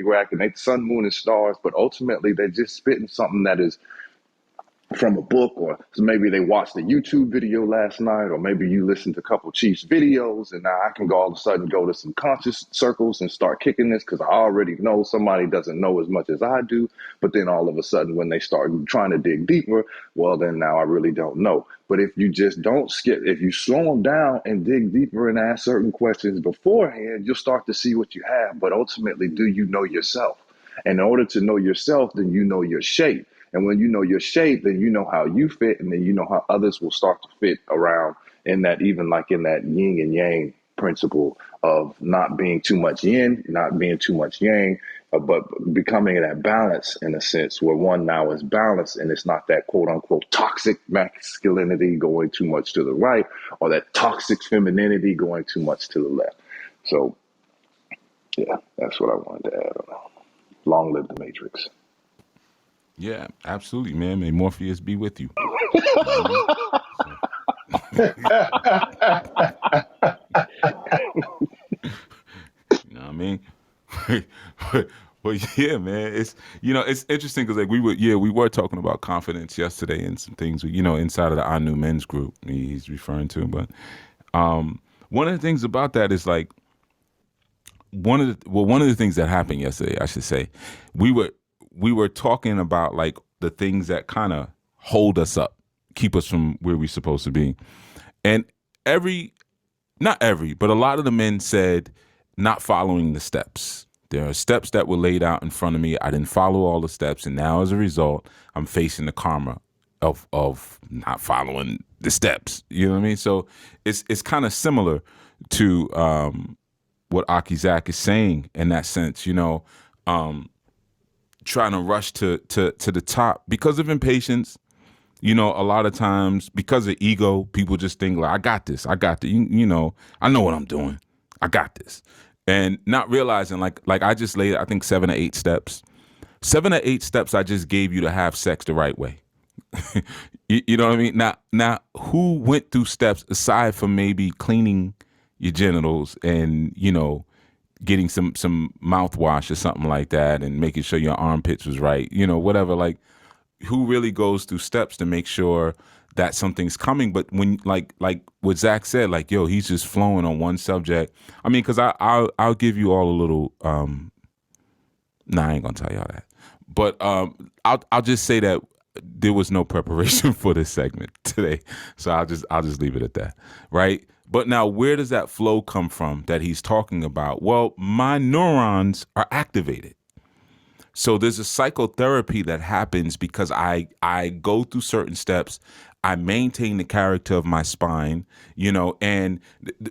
rack, and they sun, moon, and stars, but ultimately they're just spitting something that is from a book, or maybe they watched a YouTube video last night, or maybe you listened to a couple of Chiefs videos, and now I can go all of a sudden go to some conscious circles and start kicking this because I already know somebody doesn't know as much as I do. But then all of a sudden, when they start trying to dig deeper, well, then now I really don't know. But if you just don't skip, if you slow them down and dig deeper and ask certain questions beforehand, you'll start to see what you have. But ultimately, do you know yourself? And in order to know yourself, then you know your shape. And when you know your shape, then you know how you fit, and then you know how others will start to fit around in that, even like in that yin and yang principle of not being too much yin, not being too much yang, but becoming that balance in a sense where one now is balanced, and it's not that quote unquote toxic masculinity going too much to the right, or that toxic femininity going too much to the left. So yeah, that's what I wanted to add on. Long live the Matrix. Yeah, absolutely, man. May Morpheus be with you. You know what I mean? But yeah, man, it's it's interesting because like we were talking about confidence yesterday and some things inside of the I Knew Men's group he's referring to, but one of the things about that is like one of the things that happened yesterday, I should say, we were talking about like the things that kind of hold us up, keep us from where we're supposed to be. And not every, but a lot of the men said not following the steps. There are steps that were laid out in front of me. I didn't follow all the steps. And now as a result, I'm facing the karma of not following the steps. You know what I mean? So it's kind of similar to what Akizak is saying in that sense, trying to rush to the top because of impatience. A lot of times because of ego, people just think like, I got this. I know what I'm doing. I got this. And not realizing like I just laid, I think 7 or 8 steps. 7 or 8 steps I just gave you to have sex the right way. You know what I mean? Now, who went through steps aside from maybe cleaning your genitals and, getting some mouthwash or something like that and making sure your armpits was right, whatever, like who really goes through steps to make sure that something's coming? But when like what Zach said, like, yo, he's just flowing on one subject. I mean, because I'll give you all a little nah, I ain't gonna tell y'all that. But I'll just say that there was no preparation for this segment today. So I'll just leave it at that. Right. But now where does that flow come from that he's talking about? Well, my neurons are activated. So there's a psychotherapy that happens because I go through certain steps. I maintain the character of my spine, and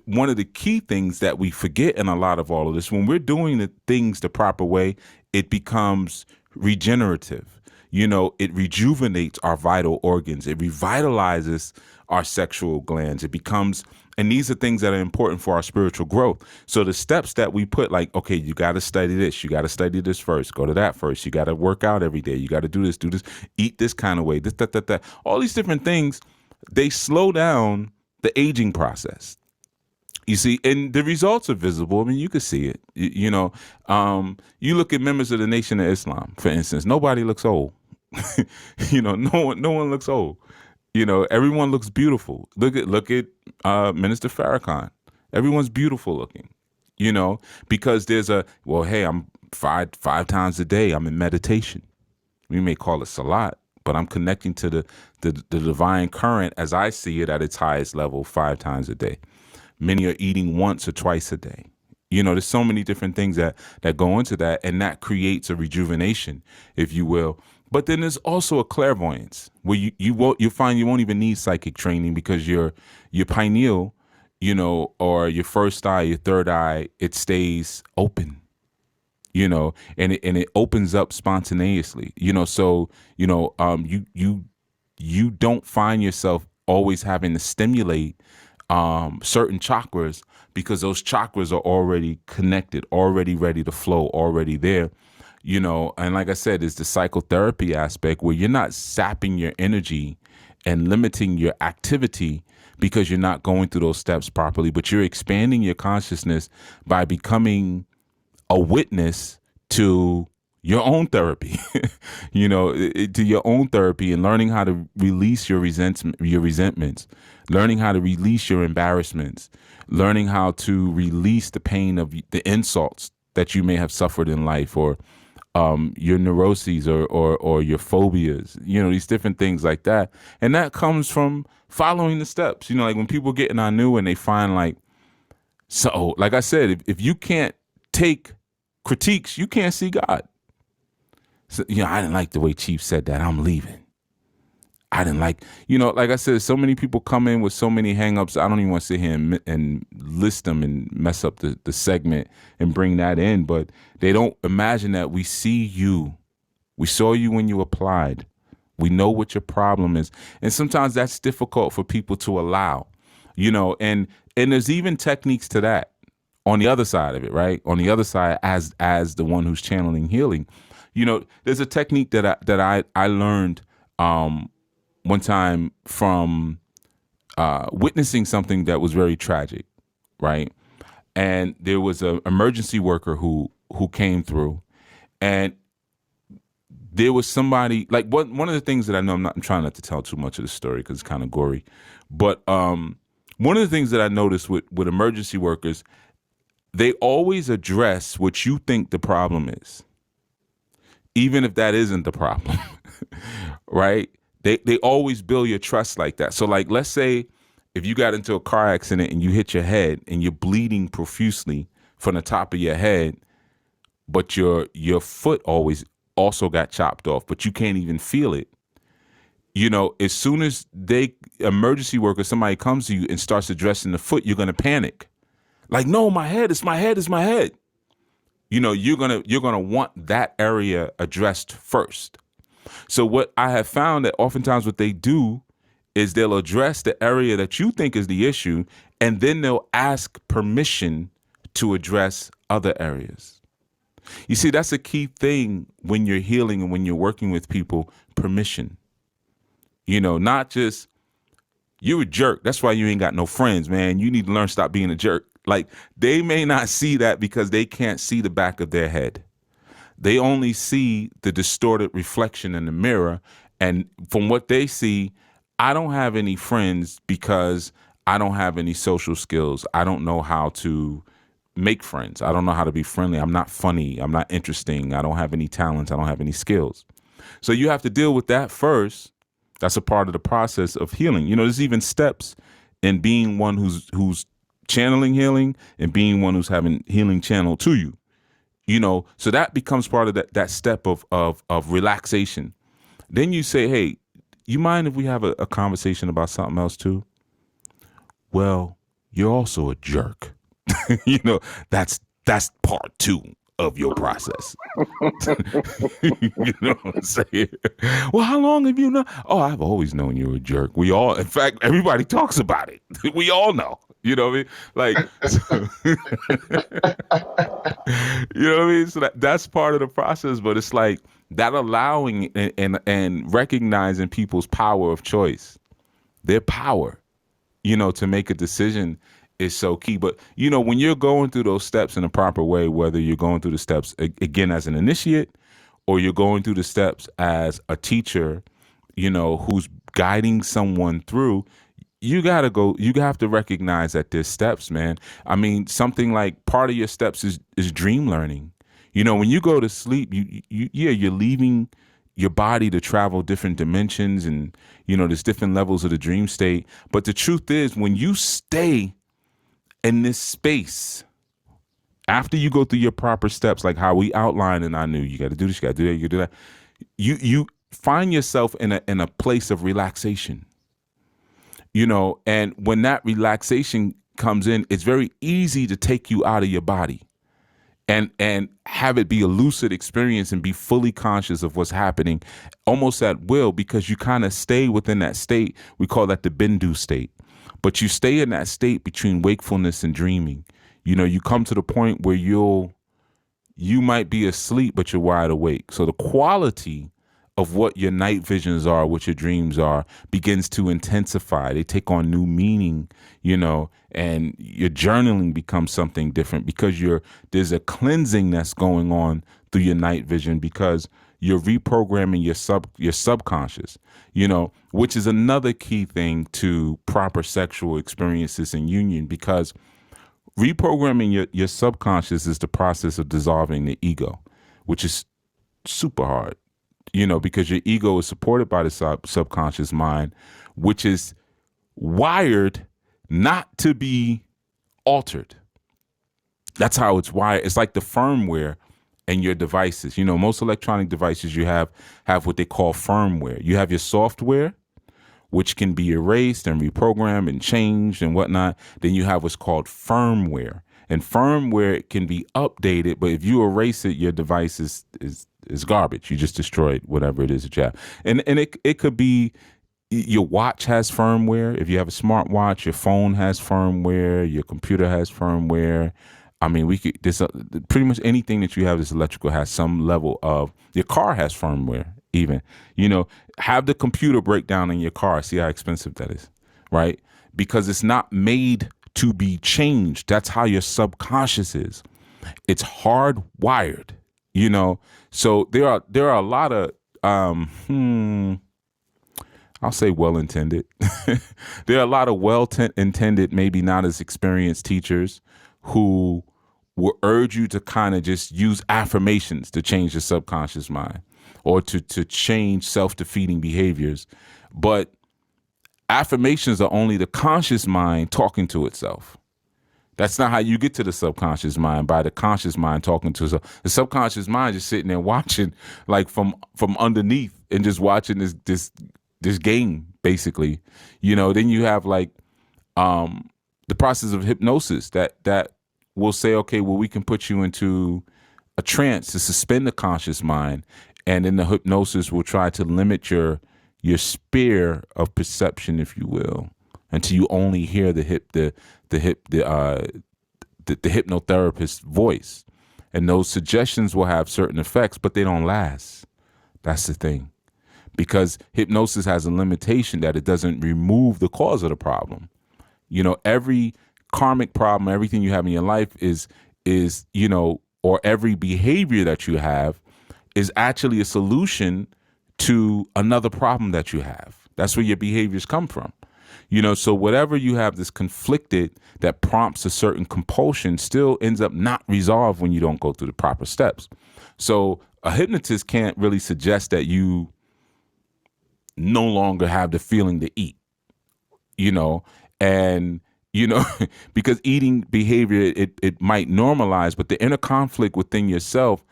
one of the key things that we forget in a lot of all of this, when we're doing the things the proper way, it becomes regenerative. It rejuvenates our vital organs. It revitalizes our sexual glands. It becomes, and these are things that are important for our spiritual growth. So the steps that we put, like, okay, you got to study this. You got to study this first. Go to that first. You got to work out every day. You got to do this, eat this kind of way, this, that. All these different things, they slow down the aging process. You see, and the results are visible. I mean, you can see it. You look at members of the Nation of Islam, for instance. Nobody looks old. No one looks old. Everyone looks beautiful. Look at Minister Farrakhan. Everyone's beautiful looking. Because there's hey, I'm five times a day. I'm in meditation. We may call it salat, but I'm connecting to the divine current as I see it at its highest level 5 times a day. Many are eating once or twice a day. There's so many different things that go into that, and that creates a rejuvenation, if you will. But then there's also a clairvoyance where you find you won't even need psychic training because your pineal, or your first eye, your third eye, it stays open, and it opens up spontaneously, so you don't find yourself always having to stimulate certain chakras because those chakras are already connected, already ready to flow, already there. And like I said, it's the psychotherapy aspect where you're not sapping your energy and limiting your activity because you're not going through those steps properly, but you're expanding your consciousness by becoming a witness to your own therapy, to your own therapy, and learning how to release your resentments, learning how to release your embarrassments, learning how to release the pain of the insults that you may have suffered in life, or your neuroses, or your phobias, these different things like that. And that comes from following the steps. Like when people get in our new and they find like I said, if you can't take critiques, you can't see God. So, I didn't like the way Chief said that. I'm leaving. I didn't like, like I said, so many people come in with so many hangups. I don't even want to sit here and list them and mess up the segment and bring that in. But they don't imagine that we see you. We saw you when you applied. We know what your problem is. And sometimes that's difficult for people to allow, and there's even techniques to that. On the other side of it, right? On the other side, as the one who's channeling healing, there's a technique that I learned one time from witnessing something that was very tragic, right? And there was an emergency worker who came through, and there was somebody, like, one of the things that I know, I'm trying not to tell too much of the story because it's kind of gory, but one of the things that I noticed with emergency workers, they always address what you think the problem is, even if that isn't the problem, right? They always build your trust like that. So, like, let's say if you got into a car accident and you hit your head and you're bleeding profusely from the top of your head, but your foot also got chopped off, but you can't even feel it. As soon as emergency worker, somebody comes to you and starts addressing the foot, you're going to panic. Like, no, my head, it's my head, it's my head. You're gonna want that area addressed first. So what I have found that oftentimes what they do is they'll address the area that you think is the issue, and then they'll ask permission to address other areas. You see, that's a key thing when you're healing and when you're working with people, permission. Not just, you're a jerk, that's why you ain't got no friends, man. You need to learn to stop being a jerk. Like, they may not see that because they can't see the back of their head. They only see the distorted reflection in the mirror. And from what they see, I don't have any friends because I don't have any social skills. I don't know how to make friends. I don't know how to be friendly. I'm not funny. I'm not interesting. I don't have any talents. I don't have any skills. So you have to deal with that first. That's a part of the process of healing. There's even steps in being one who's channeling healing and being one who's having healing channel to you, so that becomes part of that step of relaxation. Then you say, hey, you mind if we have a conversation about something else too? Well, you're also a jerk. That's part two of your process. You know what I'm saying? Well, how long have you known? Oh, I've always known you're a jerk. In fact, everybody talks about it. We all know. You know what I mean? Like, so, you know what I mean? So that's part of the process, but it's like that allowing and recognizing people's power of choice, their power, to make a decision is so key. But, when you're going through those steps in a proper way, whether you're going through the steps, again, as an initiate, or you're going through the steps as a teacher, who's guiding someone through, you have to recognize that there's steps, man. I mean, something like part of your steps is dream learning. When you go to sleep, you're leaving your body to travel different dimensions, and, there's different levels of the dream state. But the truth is, when you stay in this space, after you go through your proper steps, like how we outlined in our new, you got to do this, you got to do that, you got to do that. You find yourself in a place of relaxation. And when that relaxation comes in, it's very easy to take you out of your body and have it be a lucid experience and be fully conscious of what's happening almost at will, because you kind of stay within that state. We call that the bindu state. But you stay in that state between wakefulness and dreaming. You come to the point where you might be asleep, but you're wide awake. So the quality of what your night visions are, what your dreams are, begins to intensify. They take on new meaning, and your journaling becomes something different because there's a cleansing that's going on through your night vision because you're reprogramming your subconscious, which is another key thing to proper sexual experiences in union, because reprogramming your subconscious is the process of dissolving the ego, which is super hard, because your ego is supported by the subconscious mind, which is wired not to be altered. That's how it's wired. It's like the firmware in your devices. Most electronic devices you have what they call firmware. You have your software, which can be erased and reprogrammed and changed and whatnot. Then you have what's called firmware. And firmware can be updated, but if you erase it, your device is garbage. You just destroyed whatever it is that you have. And it could be your watch has firmware. If you have a smart watch, your phone has firmware, your computer has firmware. I mean, pretty much anything that you have that's electrical has some level of, your car has firmware even, have the computer break down in your car. See how expensive that is, right? Because it's not made to be changed. That's how your subconscious is. It's hardwired, So there are a lot of, I'll say well-intended. There are a lot of well-intended, maybe not as experienced teachers who will urge you to kind of just use affirmations to change your subconscious mind or to change self-defeating behaviors. But affirmations are only the conscious mind talking to itself. That's not how you get to the subconscious mind, by the conscious mind talking to itself. The subconscious mind just sitting there watching, like from underneath, and just watching this game, basically. Then you have like the process of hypnosis that will say, okay, well, we can put you into a trance to suspend the conscious mind, and then the hypnosis will try to limit your sphere of perception, if you will, until you only hear the hypnotherapist's voice. And those suggestions will have certain effects, but they don't last. That's the thing. Because hypnosis has a limitation that it doesn't remove the cause of the problem. Every karmic problem, everything you have in your life is, or every behavior that you have is actually a solution to another problem that you have. That's where your behaviors come from. So whatever you have that's conflicted that prompts a certain compulsion still ends up not resolved when you don't go through the proper steps. So a hypnotist can't really suggest that you no longer have the feeling to eat, and because eating behavior, it might normalize, but the inner conflict within yourself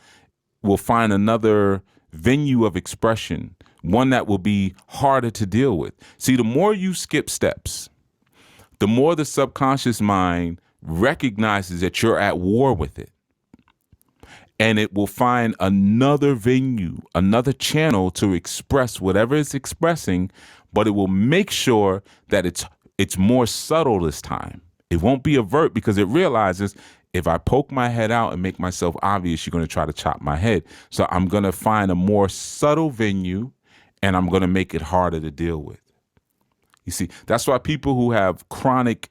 will find another venue of expression, one that will be harder to deal with. See, the more you skip steps, the more the subconscious mind recognizes that you're at war with it. And it will find another venue, another channel to express whatever it's expressing, but it will make sure that it's more subtle this time. It won't be overt because it realizes, if I poke my head out and make myself obvious, you're going to try to chop my head. So I'm going to find a more subtle venue, and I'm going to make it harder to deal with. You see, that's why people who have chronic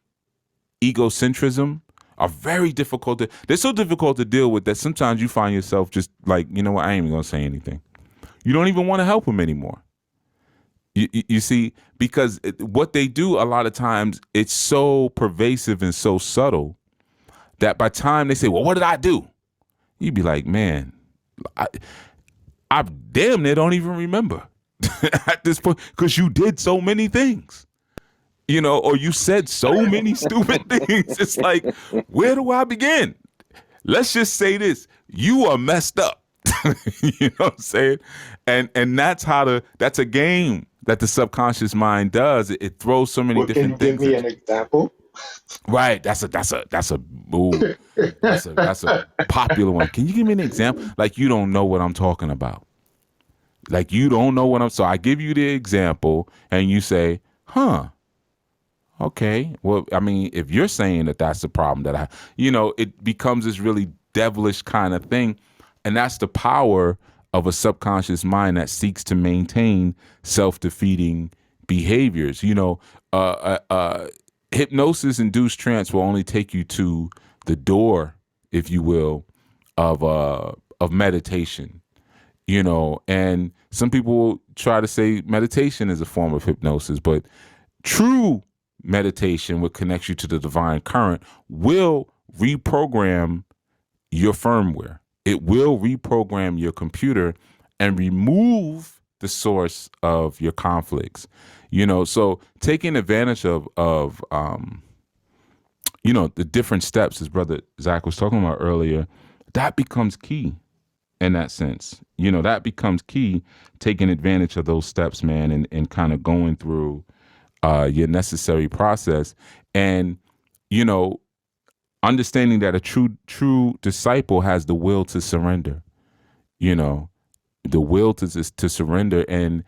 egocentrism are very difficult they're so difficult to deal with that sometimes you find yourself just like, you know what, I ain't even going to say anything. You don't even want to help them anymore. You see, because what they do a lot of times, it's so pervasive and so subtle that by the time they say, well, what did I do? You'd be like, man, I damn near don't even remember at this point, because you did so many things, or you said so many stupid things. It's like, where do I begin? Let's just say this. You are messed up. You know what I'm saying? And that's that's a game that the subconscious mind does. It throws so many different things. Can you give me an example? Right. That's a popular one. Can you give me an example? Like, you don't know what I'm talking about. Like, you don't know what so I give you the example and you say, huh, okay. Well, I mean, if you're saying that that's the problem it becomes this really devilish kind of thing. And that's the power of a subconscious mind that seeks to maintain self-defeating behaviors. Hypnosis-induced trance will only take you to the door, if you will, of meditation. And some people try to say meditation is a form of hypnosis, but true meditation, what connects you to the divine current, will reprogram your firmware. It will reprogram your computer and remove the source of your conflicts. So taking advantage of the different steps, as Brother Zach was talking about earlier, that becomes key in that sense. That becomes key, taking advantage of those steps, man, and kind of going through your necessary process. And, understanding that a true disciple has the will to surrender, the will to surrender. And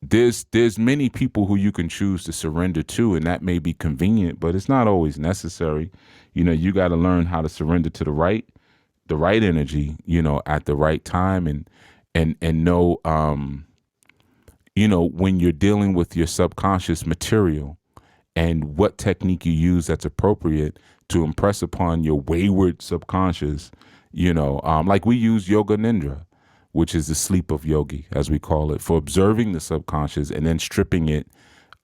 there's many people who you can choose to surrender to, and that may be convenient, but it's not always necessary. You got to learn how to surrender to the right energy, at the right time, and know, when you're dealing with your subconscious material, and what technique you use that's appropriate to impress upon your wayward subconscious. Like we use yoga nidra, which is the sleep of yogi, as we call it, for observing the subconscious and then stripping it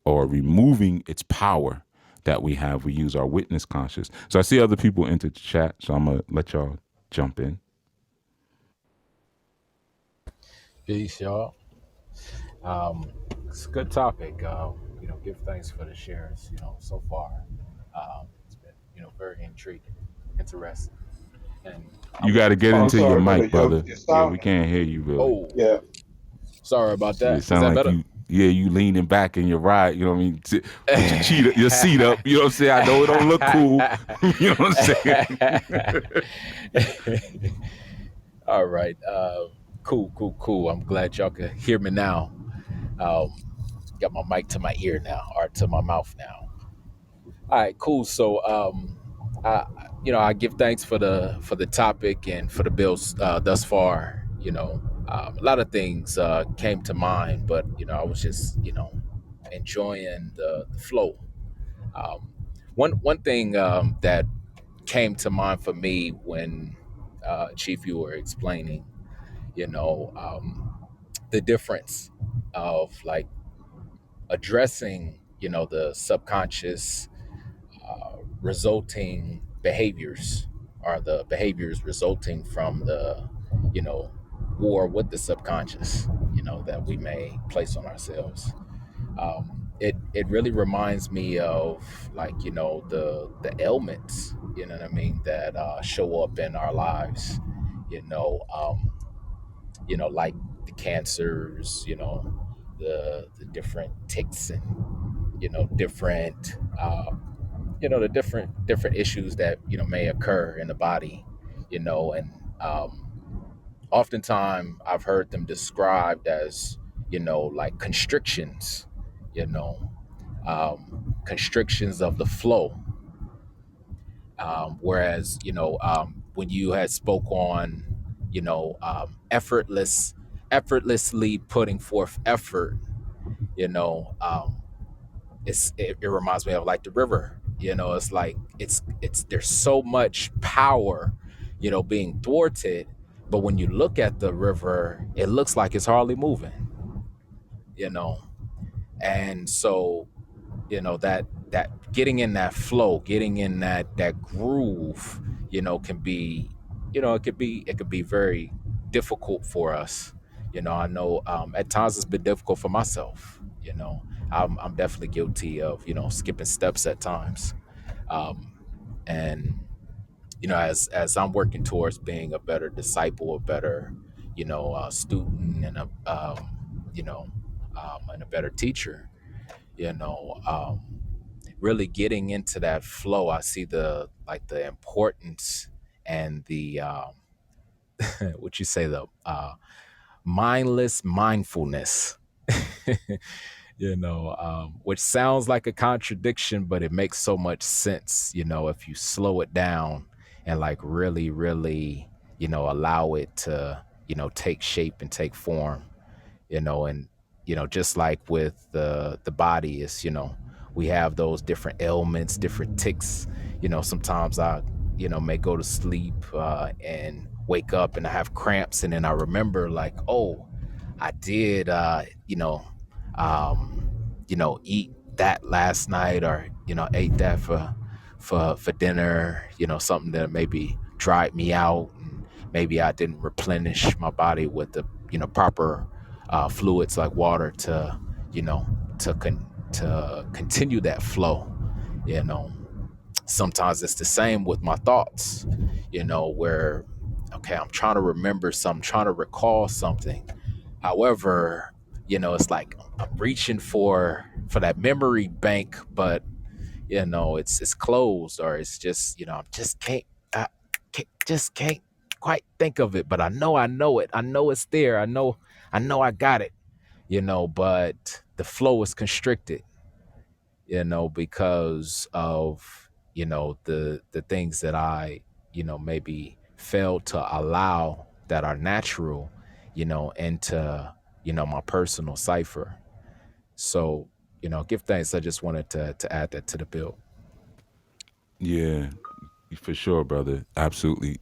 or removing its power that we have. We use our witness conscious. So I see other people enter the chat, so I'm going to let y'all jump in. Peace, y'all. It's a good topic. Give thanks for the shares, so far. It's been, very intriguing, interesting. And you got to get Oh, I'm into your sorry, mic, brother. It Yeah, sound, we can't hear you really. oh, yeah. sorry about that. It Is sound that like better? you leaning back in your ride. You know what I mean? Put your seat up. You know what I'm saying? I know it don't look cool. You know what I'm saying? All right. Cool. I'm glad y'all can hear me now. Got my mic to my ear now, or to my mouth now. All right, cool. So, I give thanks for the topic and for the bills thus far. A lot of things came to mind, but I was just enjoying the flow. Um, one thing that came to mind for me when Chief, you were explaining, the difference of like addressing the subconscious resulting behaviors, are the behaviors resulting from the war with the subconscious that we may place on ourselves. It really reminds me of like the ailments, what I mean, that show up in our lives, you know um, like the cancers, the different ticks, and different the different issues that may occur in the body, and oftentimes I've heard them described as like constrictions, you know constrictions of the flow, whereas when you had spoke on effortlessly putting forth effort, you know um, it reminds me of like the river. It's like it's there's so much power being thwarted, but when you look at the river, it looks like it's hardly moving, you know and so that getting in that flow, getting in that groove, can be, it could be very difficult for us. I know at times it's been difficult for myself. I'm definitely guilty of skipping steps at times, um, and as I'm working towards being a better disciple, a better student, and a you know and a better teacher. Really getting into that flow, I see the importance and the what you say, the mindless mindfulness. Which sounds like a contradiction, but it makes so much sense, if you slow it down and like really, really, allow it to, take shape and take form, and just like with the body is, we have those different ailments, different ticks. Sometimes I may go to sleep and wake up and I have cramps, and then I remember like, oh, I did um eat that last night, or ate that for dinner, something that maybe dried me out, and maybe I didn't replenish my body with the proper fluids like water to you know to continue that flow. you know Sometimes it's the same with my thoughts, where, okay, I'm trying to remember something, trying to recall something. However, it's like I'm reaching for that memory bank, but it's closed, or it's just, I just can't quite think of it, but I know it. I know it's there. I know I got it, but the flow is constricted, because of, the things that I, maybe failed to allow that are natural, into, my personal cipher. So, give thanks. I just wanted to add that to the bill. Yeah, for sure, brother. Absolutely.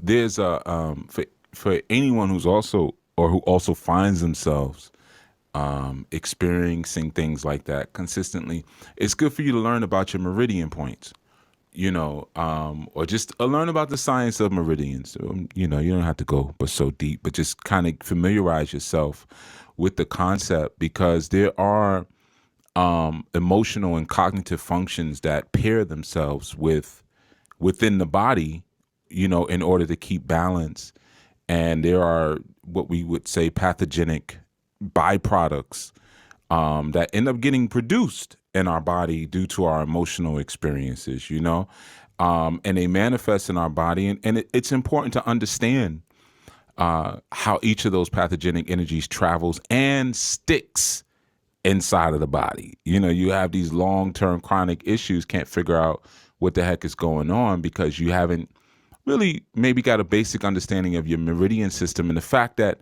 There's a for anyone who's also or who also finds themselves experiencing things like that consistently, it's good for you to learn about your meridian points. Or just learn about the science of meridians. You don't have to go but so deep, but just kind of familiarize yourself with the concept, because there are emotional and cognitive functions that pair themselves within the body, in order to keep balance. And there are what we would say pathogenic byproducts that end up getting produced in our body due to our emotional experiences, and they manifest in our body. And it's important to understand how each of those pathogenic energies travels and sticks inside of the body. You have these long-term chronic issues, can't figure out what the heck is going on because you haven't really maybe got a basic understanding of your meridian system, and the fact that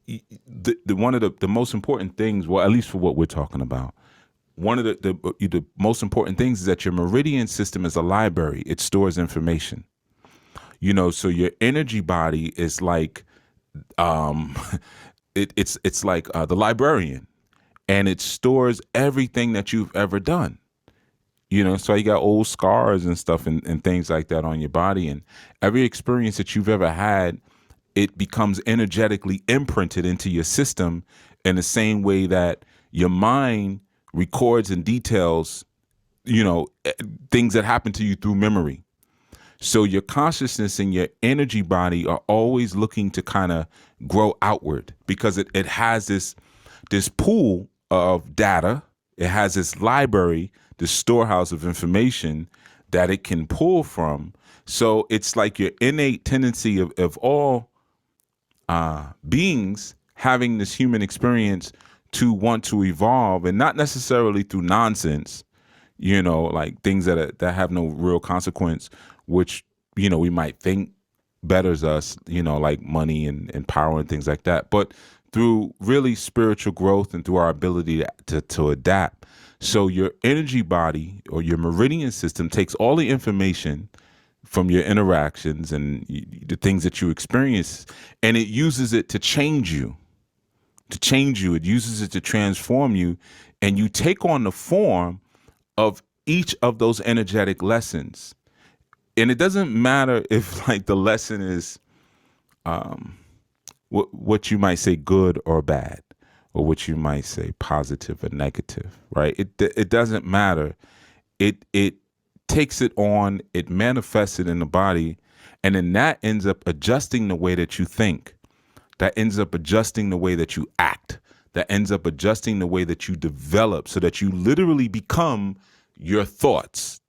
the one of the most important things, well, at least for what we're talking about, one of the most important things is that your meridian system is a library. It stores information. So your energy body is like um it's like the librarian, and it stores everything that you've ever done. So you got old scars and stuff and things like that on your body, and every experience that you've ever had, it becomes energetically imprinted into your system in the same way that your mind records and details, things that happen to you through memory. So your consciousness and your energy body are always looking to kind of grow outward, because it has this pool of data. It has this library, this storehouse of information that it can pull from. So it's like your innate tendency of all beings having this human experience to want to evolve, and not necessarily through nonsense, like things that have no real consequence, which, we might think betters us, like money and power and things like that, but through really spiritual growth and through our ability to adapt. So your energy body or your meridian system takes all the information from your interactions and the things that you experience, and it uses it to change you. It uses it to transform you, and you take on the form of each of those energetic lessons. And it doesn't matter if like the lesson is what you might say good or bad, or what you might say positive or negative, right? It doesn't matter. It takes it on, it manifests it in the body, and then that ends up adjusting the way that you think. That ends up adjusting the way that you act. That ends up adjusting the way that you develop, so that you literally become your thoughts.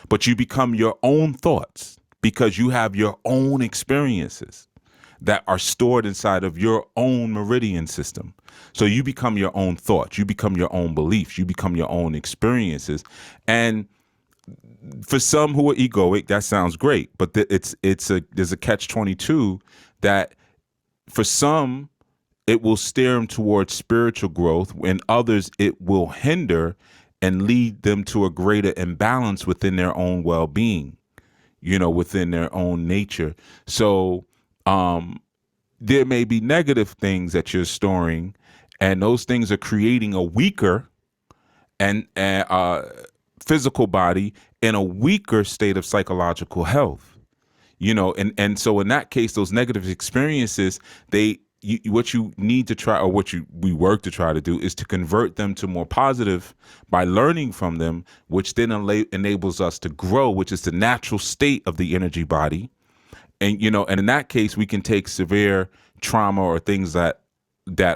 But you become your own thoughts because you have your own experiences that are stored inside of your own meridian system. So you become your own thoughts, you become your own beliefs, you become your own experiences. And for some who are egoic, that sounds great, but there's a catch-22 that for some, it will steer them towards spiritual growth, and others it will hinder and lead them to a greater imbalance within their own well-being, within their own nature. So there may be negative things that you're storing, and those things are creating a weaker and physical body in a weaker state of psychological health. And so in that case, those negative experiences, what you need to try, or we work to try to do, is to convert them to more positive by learning from them, which then enables us to grow, which is the natural state of the energy body. And and in that case, we can take severe trauma or things that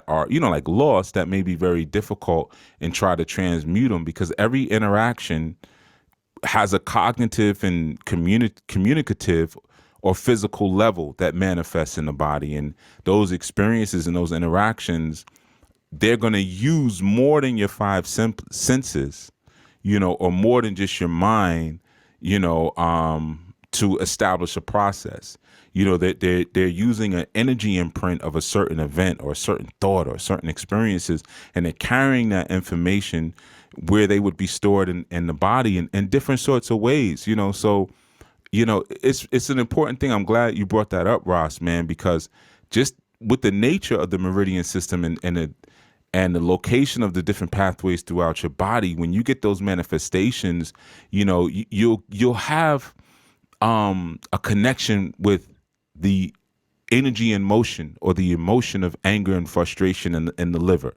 are like loss that may be very difficult, and try to transmute them, because every interaction has a cognitive and communicative or physical level that manifests in the body. And those experiences and those interactions, they're going to use more than your five senses, or more than just your mind, to establish a process. They're using an energy imprint of a certain event or a certain thought or certain experiences, and they're carrying that information where they would be stored in the body in different sorts of ways. So it's an important thing. I'm glad you brought that up, Ross, man, because just with the nature of the meridian system and the location of the different pathways throughout your body, when you get those manifestations, you'll have a connection with the energy and motion, or the emotion of anger and frustration in the liver.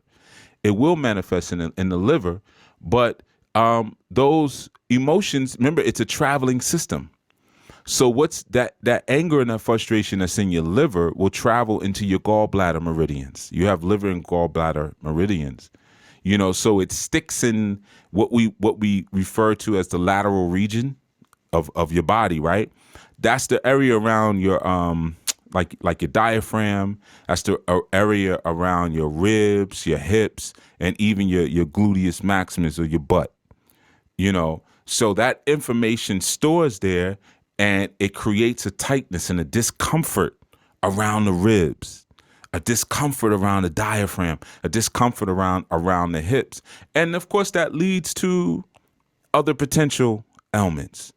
It will manifest in the liver, but those emotions, remember, it's a traveling system. So what's that anger and that frustration that's in your liver will travel into your gallbladder meridians. You have liver and gallbladder meridians. So it sticks in what we refer to as the lateral region of your body, right? That's the area around your like your diaphragm. That's the area around your ribs, your hips, and even your gluteus maximus, or your butt. So that information stores there, and it creates a tightness and a discomfort around the ribs, a discomfort around the diaphragm, a discomfort around the hips. And of course that leads to other potential ailments.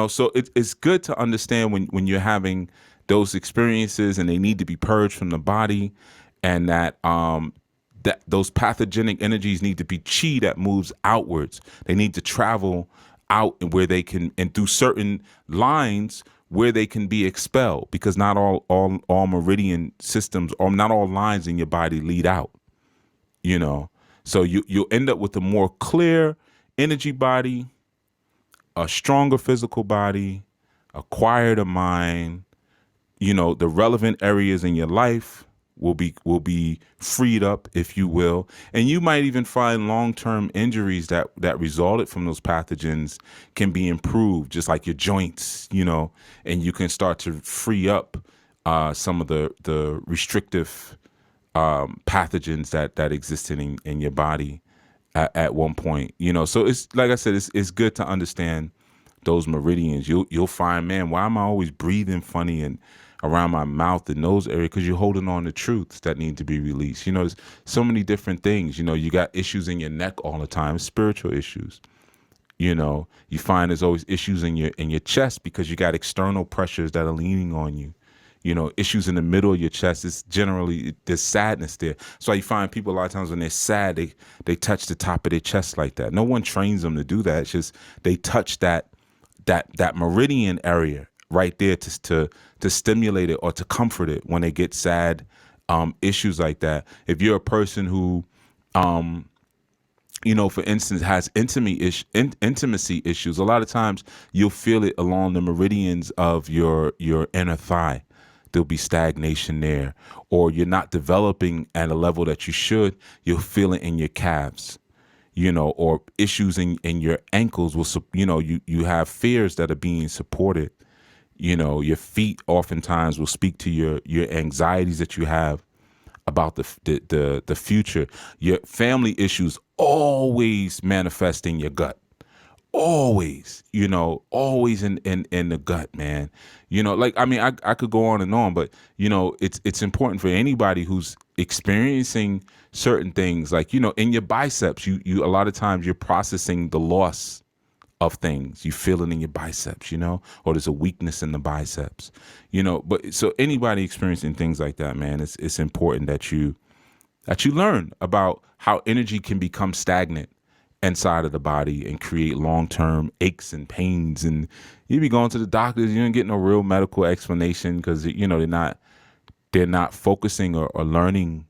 So it's good to understand when you're having those experiences and they need to be purged from the body, and that that those pathogenic energies need to be chi that moves outwards. They need to travel out where they can, and through certain lines where they can be expelled, because not all meridian systems, or not all lines in your body lead out. So you'll end up with a more clear energy body, a stronger physical body, a quieter mind. The relevant areas in your life will be freed up, if you will. And you might even find long-term injuries that resulted from those pathogens can be improved, just like your joints, and you can start to free up some of the restrictive pathogens that existed in your body at one point. So it's like I said, it's good to understand those meridians. You'll find, man, why am I always breathing funny and around my mouth in those areas? Because you're holding on to truths that need to be released. There's so many different things. You got issues in your neck all the time, spiritual issues. You find there's always issues in your chest, because you got external pressures that are leaning on you. Issues in the middle of your chest. It's generally, there's sadness there. So you find people a lot of times when they're sad, they touch the top of their chest like that. No one trains them to do that. It's just they touch that meridian area right there to stimulate it or to comfort it when they get sad issues like that. If you're a person who for instance, has intimacy issues, a lot of times you'll feel it along the meridians of your inner thigh. There'll be stagnation there, or you're not developing at a level that you should. You'll feel it in your calves, or issues in your ankles will, you have fears that are being supported. Your feet oftentimes will speak to your anxieties that you have about the future. Your family issues always manifest in your gut, always, always in the gut, man. Like, I mean, I could go on, but it's important for anybody who's experiencing certain things, like, in your biceps, you a lot of times you're processing the loss of things. You feel it in your biceps, or there's a weakness in the biceps, but so anybody experiencing things like that, man, it's important that you learn about how energy can become stagnant inside of the body and create long-term aches and pains. And you be going to the doctors, you don't get no real medical explanation, because they're not focusing or learning,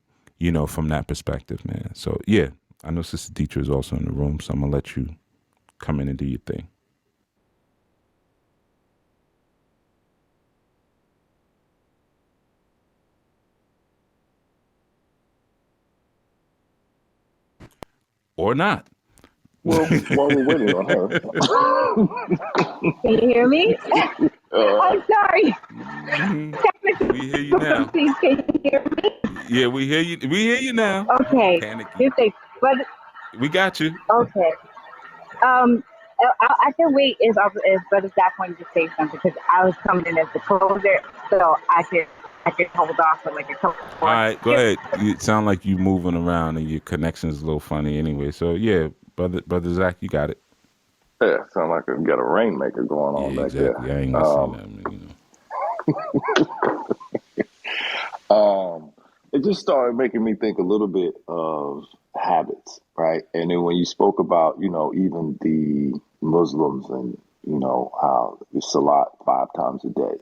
from that perspective, man. So yeah, I know Sister Dietra is also in the room, so I'm gonna let you come in and do your thing. Or not. Well, while we're waiting on Can you hear me? her, I'm sorry. Technical We hear you now. difficulties. Can you hear me? Yeah, we hear you. We hear you now. Okay. Panicky. You say, but We got you. okay. I can wait if Brother Zach wanted to say something, because I was coming in as the closer, so I could hold off for like a couple All more. right, go ahead. You sound like you moving around and your connection is a little funny anyway. So yeah, brother Zach, you got it. yeah, sound like we got a rainmaker going Yeah, on back exactly. there. I ain't gonna say nothing. It just started making me think a little bit of habits, right? And then when you spoke about, even the Muslims and, how you salat 5 times a day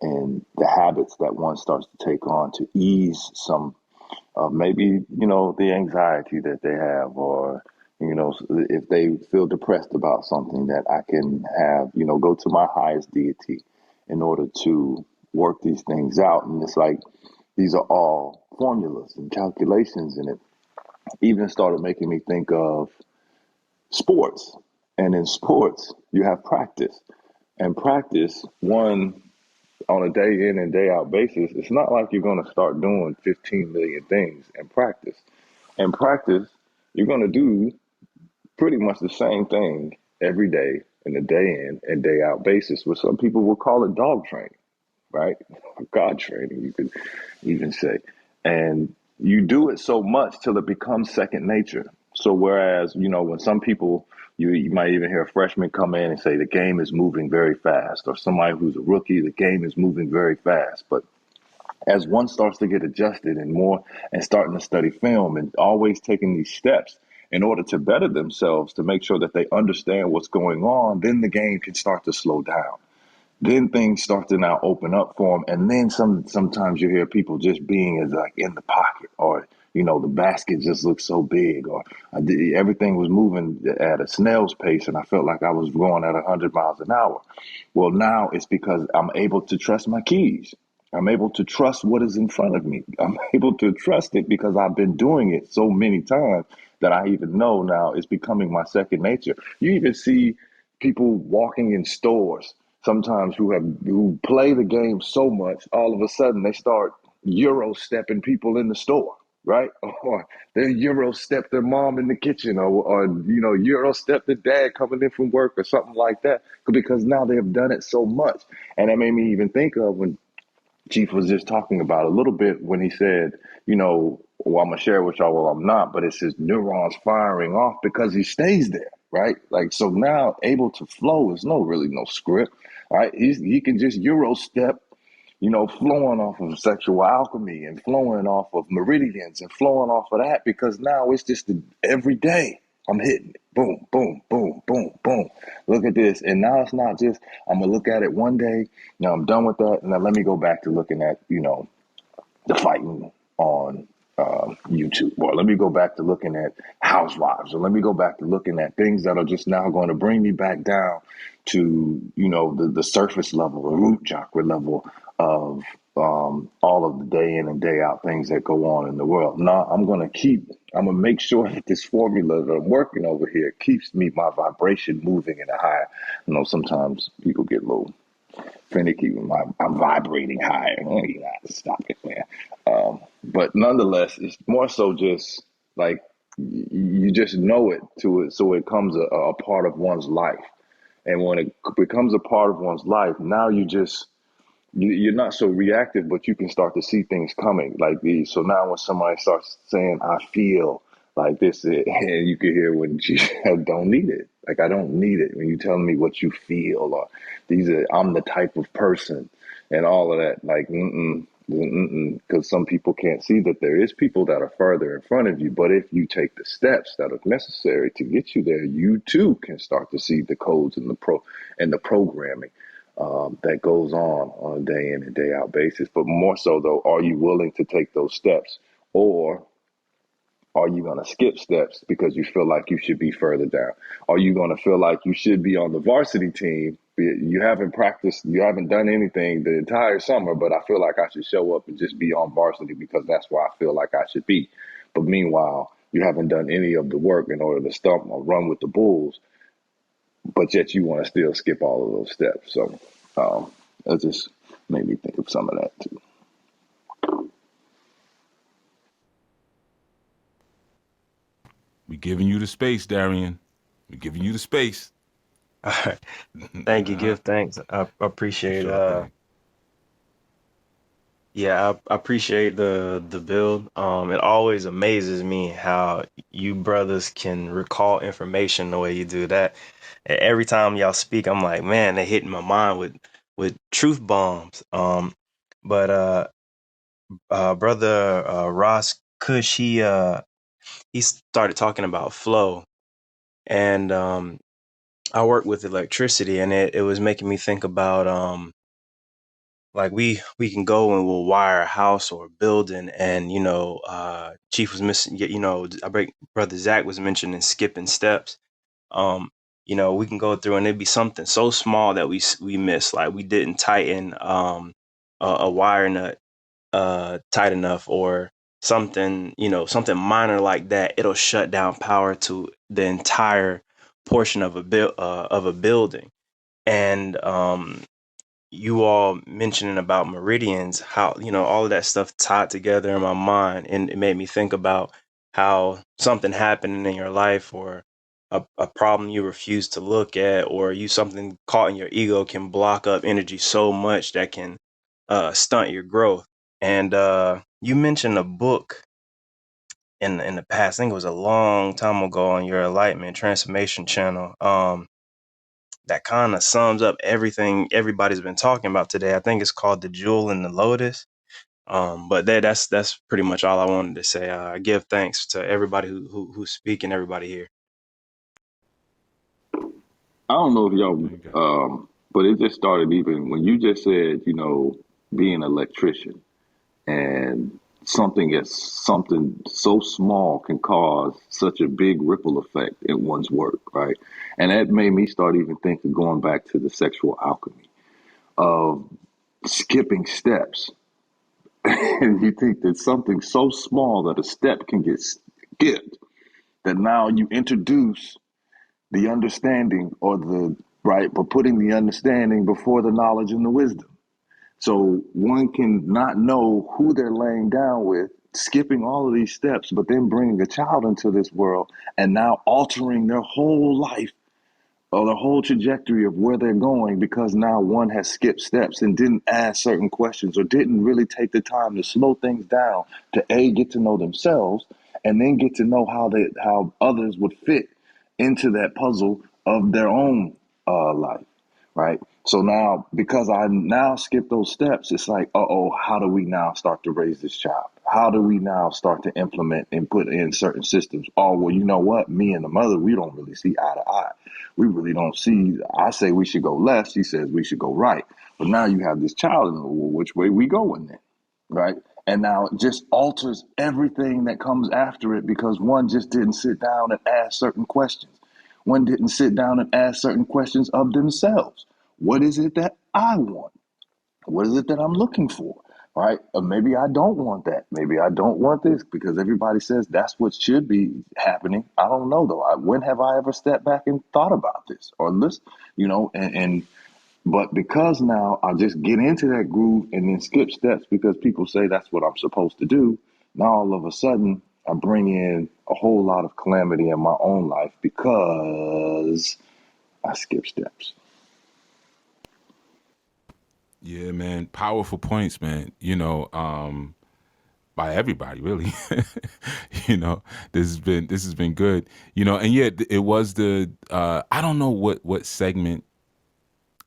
and the habits that one starts to take on to ease some of maybe, the anxiety that they have, or, if they feel depressed about something, that I can have, go to my highest deity in order to work these things out. And it's like, these are all formulas and calculations, and it even started making me think of sports. And in sports, you have practice. And practice, one, on a day in and day out basis, it's not like you're going to start doing 15 million things in practice. In practice, you're going to do pretty much the same thing every day in a day in and day out basis, which some people will call it dog training, right? God training, you could even say. And you do it so much till it becomes second nature. So whereas, when some people, you might even hear a freshman come in and say the game is moving very fast, or somebody who's a rookie, the game is moving very fast. But as one starts to get adjusted and more and starting to study film and always taking these steps in order to better themselves, to make sure that they understand what's going on, then the game can start to slow down. Then things start to now open up for them, and then sometimes you hear people just being as like in the pocket, or the basket just looks so big, or everything was moving at a snail's pace, and I felt like I was going at 100 miles an hour. Well, now it's because I'm able to trust my keys. I'm able to trust what is in front of me. I'm able to trust it because I've been doing it so many times that I even know now it's becoming my second nature. You even see people walking in stores sometimes who play the game so much, all of a sudden they start Euro stepping people in the store, right? Or they Euro step their mom in the kitchen, or Euro step their dad coming in from work or something like that, because now they have done it so much. And that made me even think of when Chief was just talking about a little bit when he said, well, I'm gonna share with y'all, well, I'm not, but it's his neurons firing off because he stays there, right? Like, so now able to flow is really no script, right? He can just Euro step, flowing off of Sexual Alchemy and flowing off of Meridians and flowing off of that, because now it's just every day I'm hitting it. Boom, boom, boom, boom, boom. Look at this. And now it's not just, I'm going to look at it one day. Now I'm done with that. And then let me go back to looking at, the fighting on YouTube. Or let me go back to looking at Housewives. Or let me go back to looking at things that are just now going to bring me back down to, the surface level, the root chakra level of all of the day in and day out things that go on in the world. No, I'm going to make sure that this formula that I'm working over here keeps my vibration moving in a higher. Sometimes people get a little finicky when I'm vibrating higher. You got to stop it, man. But nonetheless, it's more so just like you just know it to it, so it becomes a part of one's life. And when it becomes a part of one's life, now you're not so reactive, but you can start to see things coming like these. So now when somebody starts saying, I feel like this, and you can hear when she I don't need it. Like, I don't need it. When you telling me what you feel, or I'm the type of person and all of that, like, because some people can't see that there is people that are further in front of you. But if you take the steps that are necessary to get you there, you too can start to see the codes and the programming that goes on a day in and day out basis. But more so, though, are you willing to take those steps, or are you going to skip steps because you feel like you should be further down? Are you going to feel like you should be on the varsity team? You haven't practiced, you haven't done anything the entire summer, but I feel like I should show up and just be on varsity because that's where I feel like I should be. But meanwhile, you haven't done any of the work in order to stump or run with the Bulls, but yet you want to still skip all of those steps. So that just made me think of some of that too. We giving you the space, Darian. We giving you the space. All right. Thank you. Give thanks. I appreciate Sure thing. yeah, I appreciate the build. It always amazes me how you brothers can recall information the way you do that. Every time y'all speak, I'm like, man, they hitting my mind with truth bombs. But brother Ross Kush, he started talking about flow, and I work with electricity, and it was making me think about like we can go and we'll wire a house or a building, and Chief was missing, brother Zach was mentioning skipping steps. um we can go through and it'd be something so small that we miss, like we didn't tighten a wire nut tight enough, or something, something minor like that. It'll shut down power to the entire portion of a building. And you all mentioning about meridians, how all of that stuff tied together in my mind, and it made me think about how something happening in your life, or a problem you refuse to look at, or something caught in your ego can block up energy so much that can stunt your growth. And you mentioned a book in the past. I think it was a long time ago on your Enlightenment Transformation channel. That kind of sums up everything everybody's been talking about today. I think it's called The Jewel in the Lotus. But that's pretty much all I wanted to say. I give thanks to everybody who's speaking, everybody here. I don't know if There you go. but it just started even when you just said, being an electrician, and something so small can cause such a big ripple effect in one's work, right? And that made me start even thinking, going back to the sexual alchemy of skipping steps. And you think that something so small that a step can get skipped, that now you introduce the understanding, or the right, but putting the understanding before the knowledge and the wisdom. So one can not know who they're laying down with, skipping all of these steps, but then bringing a child into this world and now altering their whole life, or the whole trajectory of where they're going, because now one has skipped steps and didn't ask certain questions, or didn't really take the time to slow things down to get to know themselves, and then get to know how others would fit into that puzzle of their own life, right? So now, because I now skip those steps, it's like, how do we now start to raise this child? How do we now start to implement and put in certain systems? Oh, well, you know what? Me and the mother, we don't really see eye to eye. We really don't see. I say we should go left. She says we should go right. But now you have this child, and well, which way we going then, right? And now it just alters everything that comes after it, because one just didn't sit down and ask certain questions. One didn't sit down and ask certain questions of themselves. What is it that I want? What is it that I'm looking for? Right? Or maybe I don't want that. Maybe I don't want this because everybody says that's what should be happening. I don't know though. When have I ever stepped back and thought about this or this? But because now I just get into that groove and then skip steps because people say that's what I'm supposed to do. Now all of a sudden I bring in a whole lot of calamity in my own life because I skip steps. Yeah, man. Powerful points, man. By everybody, really. you know, this has been good. And yet it was the I don't know what segment,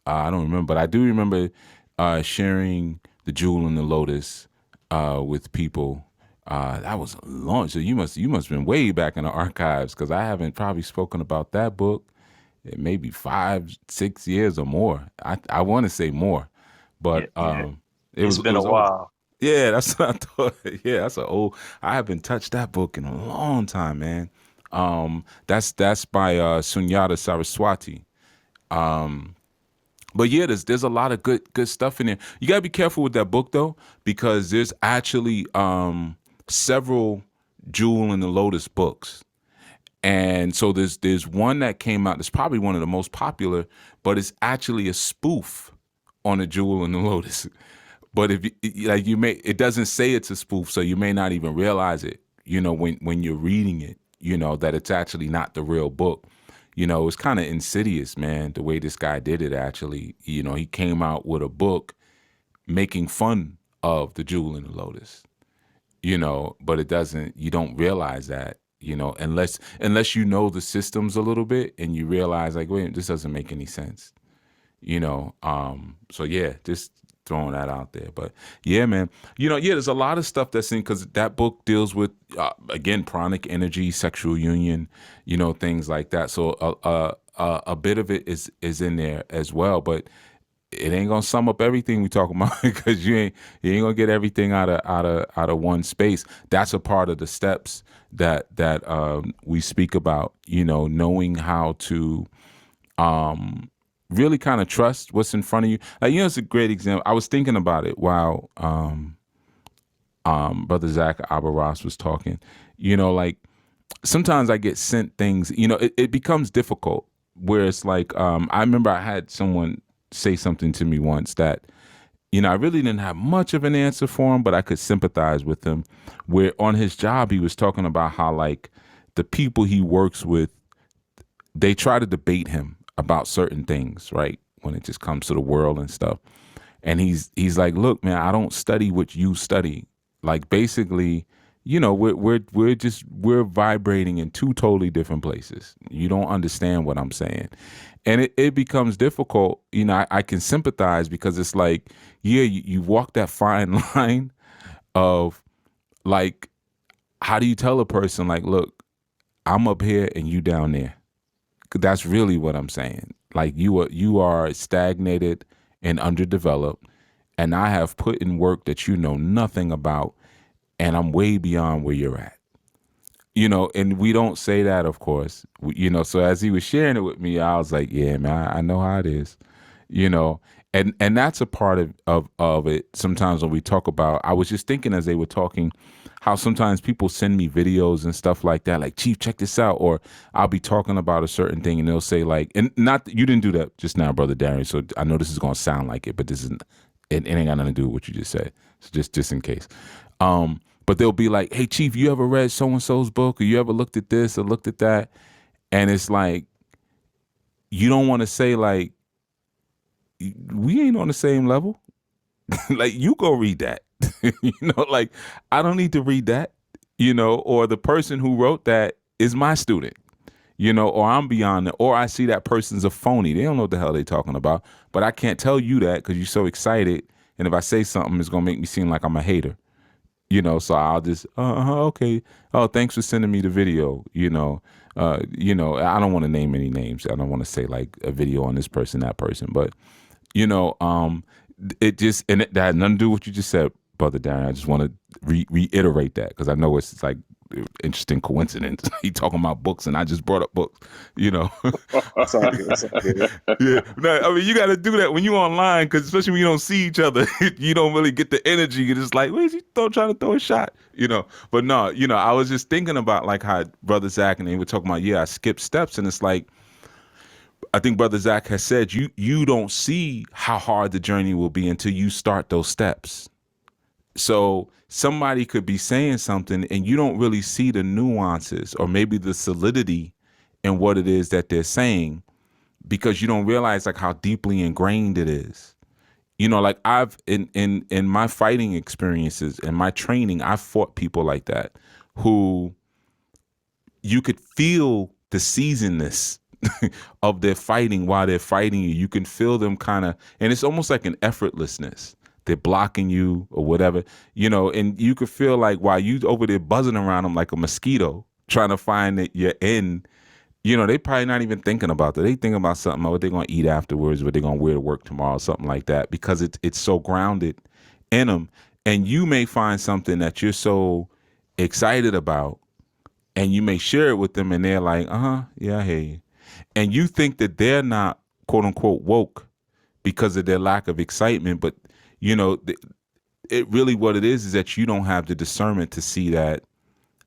I don't remember, but I do remember sharing the Jewel and the Lotus with people. That was a long. So you must have been way back in the archives, because I haven't probably spoken about that book in maybe 5-6 years or more. I want to say more, Yeah, but yeah. it It's was it been a was old. while. Yeah, that's what I thought. Yeah, that's an old. I haven't touched that book in a long time, man. That's by Sunyata Saraswati. But yeah, there's a lot of good stuff in there. You gotta be careful with that book though, because there's actually several Jewel and the Lotus books. And so there's one that came out that's probably one of the most popular, but it's actually a spoof on the Jewel and the Lotus. But if like you may, it doesn't say it's a spoof, so you may not even realize it. When you're reading it, that it's actually not the real book. It's kind of insidious, man, the way this guy did it. Actually, he came out with a book making fun of the Jewel and the Lotus. But it doesn't. You don't realize that. Unless you know the systems a little bit and you realize, like, wait, this doesn't make any sense. So yeah, just throwing that out there. But yeah, man, yeah, there's a lot of stuff that's in, because that book deals with again, pranic energy, sexual union, things like that. So a bit of it is in there as well, but it ain't gonna sum up everything we talking about, because you ain't gonna get everything out of one space. That's a part of the steps that we speak about, knowing how to really kind of trust what's in front of you. Like, it's a great example. I was thinking about it while Brother Zach Abaras was talking. Like, sometimes I get sent things, it becomes difficult, where it's like, I remember I had someone say something to me once that, I really didn't have much of an answer for him, but I could sympathize with him, where on his job, he was talking about how, like, the people he works with, they try to debate him about certain things, right? When it just comes to the world and stuff. And he's like, look, man, I don't study what you study. Like, basically, we're vibrating in two totally different places. You don't understand what I'm saying. And it becomes difficult. I can sympathize, because it's like, yeah, you walk that fine line of, like, how do you tell a person, like, look, I'm up here and you down there? That's really what I'm saying. Like, you are stagnated and underdeveloped, and I have put in work that you know nothing about, and I'm way beyond where you're at. And we don't say that, of course. So as he was sharing it with me, I was like, yeah, man, I know how it is. you know and that's a part of it. Sometimes when we talk about, I was just thinking as they were talking, how sometimes people send me videos and stuff like that, like, Chief, check this out, or I'll be talking about a certain thing and they'll say, like, and not, you didn't do that just now, Brother Darius, so I know this is going to sound like it, but this isn't, it ain't got nothing to do with what you just said, so just in case. But they'll be like, hey, Chief, you ever read so and so's book, or you ever looked at this or looked at that? And it's like, you don't want to say, like, we ain't on the same level. Like, you go read that. Like, I don't need to read that, or the person who wrote that is my student, or I'm beyond it, or I see that person's a phony. They don't know what the hell they're talking about, but I can't tell you that because you're so excited. And if I say something, it's going to make me seem like I'm a hater, so I'll just, okay. Oh, thanks for sending me the video. I don't want to name any names. I don't want to say, like, a video on this person, that person, but it just, and that had nothing to do with what you just said, Brother Darren. I just want to reiterate that because I know it's like interesting coincidence. He talking about books and I just brought up books, It's all good. It's all good. Yeah, no, I mean, you got to do that when you online, because especially when you don't see each other, you don't really get the energy. You're just like, where's he trying to throw a shot, But no, I was just thinking about, like, how Brother Zach and they were talking about, I skipped steps, and it's like, I think Brother Zach has said, you don't see how hard the journey will be until you start those steps. So somebody could be saying something and you don't really see the nuances or maybe the solidity in what it is that they're saying, because you don't realize like how deeply ingrained it is. You know, like I've in my fighting experiences and my training, I've fought people like that who you could feel the seasonedness of their fighting while they're fighting you. You can feel them kind of, and it's almost like an effortlessness. They're blocking you or whatever, you know, and you could feel like while you over there buzzing around them like a mosquito, trying to find that you're in, you know, they probably not even thinking about that. They think about something, what they're going to eat afterwards, what they're going to wear to work tomorrow, something like that, because it's so grounded in them. And you may find something that you're so excited about and you may share it with them and they're like, yeah, I hear you. And you think that they're not quote unquote woke because of their lack of excitement. But, you know, it really what it is that you don't have the discernment to see that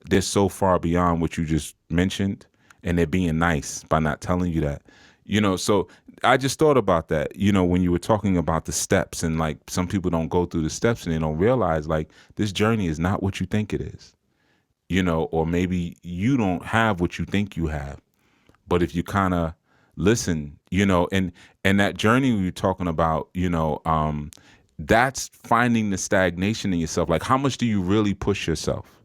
they're so far beyond what you just mentioned and they're being nice by not telling you that. You know, so I just thought about that, you know, when you were talking about the steps and like some people don't go through the steps and they don't realize like this journey is not what you think it is, you know, or maybe you don't have what you think you have. But if you kind of listen, you know, and that journey we were talking about, you know, that's finding the stagnation in yourself. Like how much do you really push yourself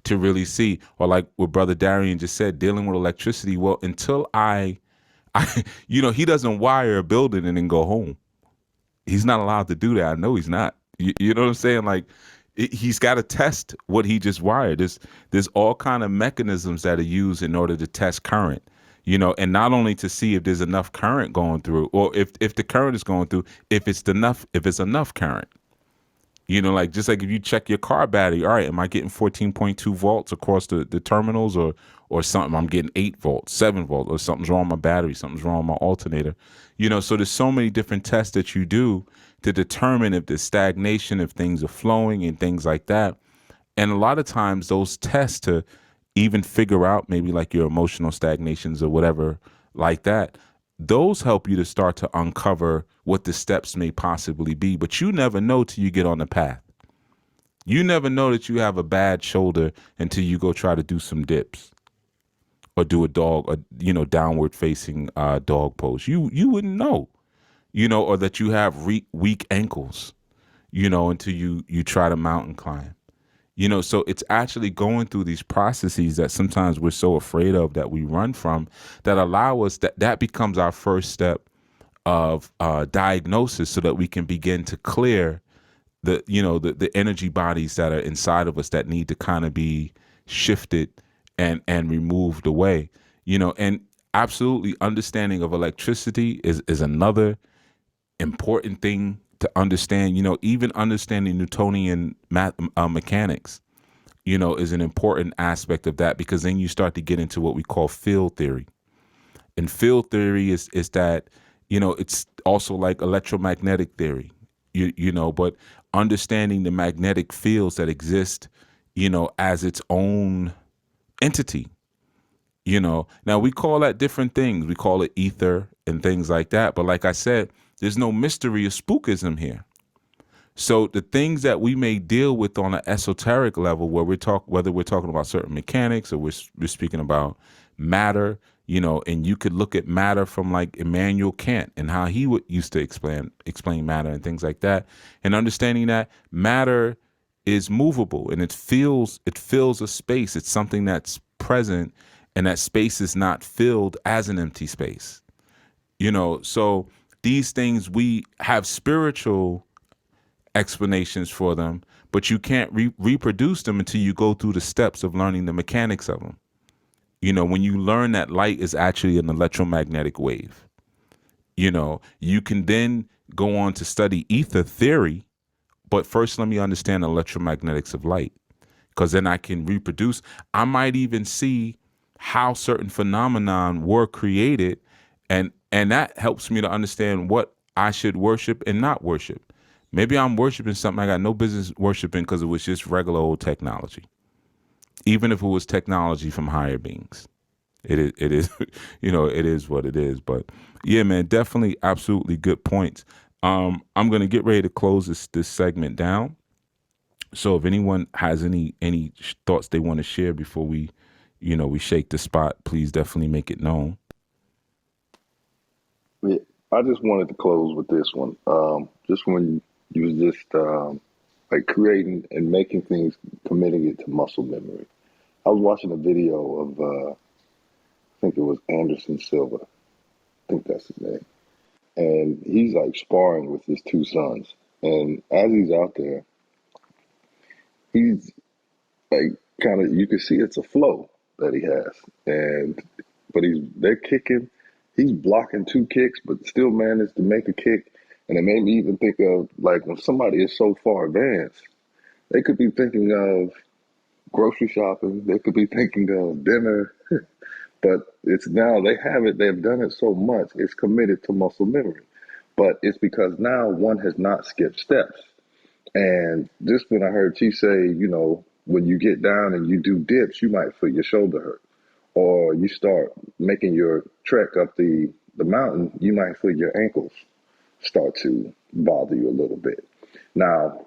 to really see? Or like what Brother Darian just said, dealing with electricity. Well, until I you know, he doesn't wire a building and then go home. He's not allowed to do that. I know he's not. You know what I'm saying? Like he's got to test what he just wired. There's all kind of mechanisms that are used in order to test current. You know, and not only to see if there's enough current going through, or if the current is going through, if it's enough current. You know, like just like if you check your car battery, all right, am I getting 14.2 volts across the terminals or something? I'm getting 8 volts, 7 volts, or something's wrong with my battery, something's wrong with my alternator. You know, so there's so many different tests that you do to determine if there's stagnation, if things are flowing and things like that. And a lot of times those tests to even figure out maybe like your emotional stagnations or whatever like that, those help you to start to uncover what the steps may possibly be. But you never know till you get on the path. You never know that you have a bad shoulder until you go try to do some dips or do a dog, or you know, downward facing dog pose. You wouldn't know, you know, or that you have weak ankles, you know, until you try to mountain climb. You know, so it's actually going through these processes that sometimes we're so afraid of that we run from, that allow us that becomes our first step of diagnosis, so that we can begin to clear the, you know, the energy bodies that are inside of us that need to kind of be shifted and removed away. You know, and absolutely understanding of electricity is another important thing to understand. You know, even understanding Newtonian mechanics, you know, is an important aspect of that, because then you start to get into what we call field theory. And field theory is that, you know, it's also like electromagnetic theory, you know, but understanding the magnetic fields that exist, you know, as its own entity. You know, now we call that different things. We call it ether and things like that. But like I said, there's no mystery or spookism here. So the things that we may deal with on an esoteric level, where whether we're talking about certain mechanics or we're speaking about matter, you know, and you could look at matter from like Immanuel Kant and how he would used to explain matter and things like that, and understanding that matter is movable and it fills a space. It's something that's present, and that space is not filled as an empty space. You know, so these things, we have spiritual explanations for them, but you can't reproduce them until you go through the steps of learning the mechanics of them. You know, when you learn that light is actually an electromagnetic wave, you know, you can then go on to study ether theory. But first, let me understand the electromagnetics of light, because then I can reproduce. I might even see how certain phenomenon were created, and that helps me to understand what I should worship and not worship. Maybe I'm worshiping something I got no business worshiping because it was just regular old technology, even if it was technology from higher beings. It is, you know, it is what it is. But yeah, man, definitely, absolutely good points. I'm gonna get ready to close this segment down. So if anyone has any thoughts they want to share before we, we shake the spot, please definitely make it known. Yeah, I just wanted to close with this one. Just when you was just like creating and making things, committing it to muscle memory. I was watching a video of I think it was Anderson Silva. I think that's his name. And he's like sparring with his two sons. And as he's out there, he's like kind of, you can see it's a flow that he has. And but they're kicking, he's blocking two kicks, but still managed to make a kick. And it made me even think of like when somebody is so far advanced, they could be thinking of grocery shopping, they could be thinking of dinner, but it's now they have it, they've done it so much, it's committed to muscle memory. But it's because now one has not skipped steps. And just when I heard Chief say, when you get down and you do dips, you might feel your shoulder hurt. Or you start making your trek up the mountain, you might feel your ankles start to bother you a little bit. Now,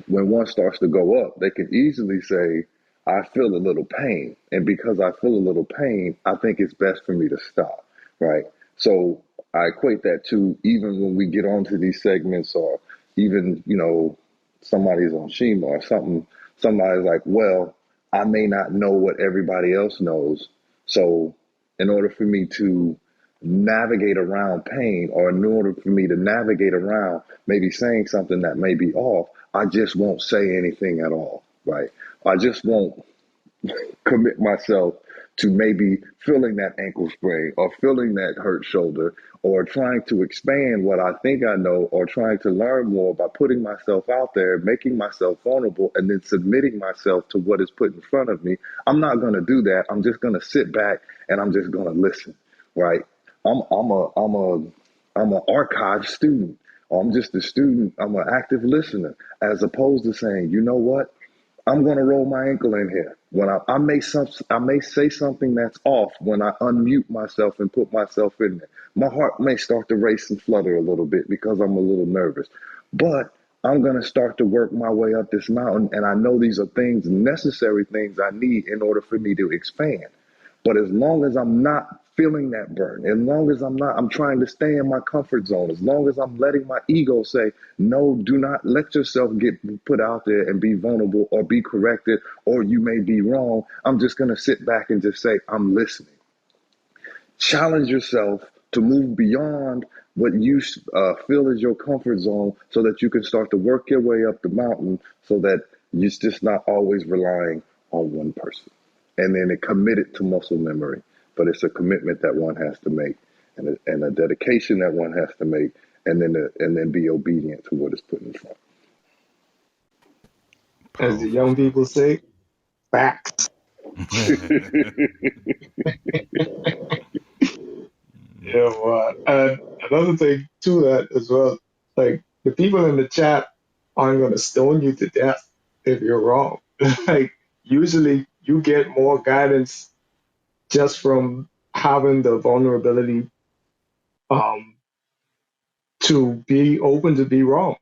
when one starts to go up, they can easily say, I feel a little pain. And because I feel a little pain, I think it's best for me to stop, right? So I equate that to even when we get onto these segments or even, somebody's on Shima or something, somebody's like, well, I may not know what everybody else knows. So in order for me to navigate around pain or in order for me to navigate around maybe saying something that may be off, I just won't say anything at all, right? I just won't commit myself to maybe feeling that ankle sprain or feeling that hurt shoulder or trying to expand what I think I know or trying to learn more by putting myself out there, making myself vulnerable, and then submitting myself to what is put in front of me. I'm not going to do that. I'm just going to sit back and I'm just going to listen, right? I'm an archive student. I'm just a student. I'm an active listener, as opposed to saying, you know what? I'm going to roll my ankle in here. When I may say something that's off when I unmute myself and put myself in there. My heart may start to race and flutter a little bit because I'm a little nervous. But I'm going to start to work my way up this mountain. And I know these are things, necessary things I need in order for me to expand. But as long as I'm not feeling that burn, as long as I'm trying to stay in my comfort zone, as long as I'm letting my ego say, no, do not let yourself get put out there and be vulnerable or be corrected, or you may be wrong. I'm just going to sit back and just say, I'm listening. Challenge yourself to move beyond what you feel is your comfort zone so that you can start to work your way up the mountain so that you're just not always relying on one person. And then it committed to muscle memory, but it's a commitment that one has to make and a dedication that one has to make and then be obedient to what is put in front. As the Powerful young stuff. people say, facts. Yeah, well, and another thing to that as well, like the people in the chat aren't gonna stone you to death if you're wrong. Like usually you get more guidance just from having the vulnerability um to be open to be wrong.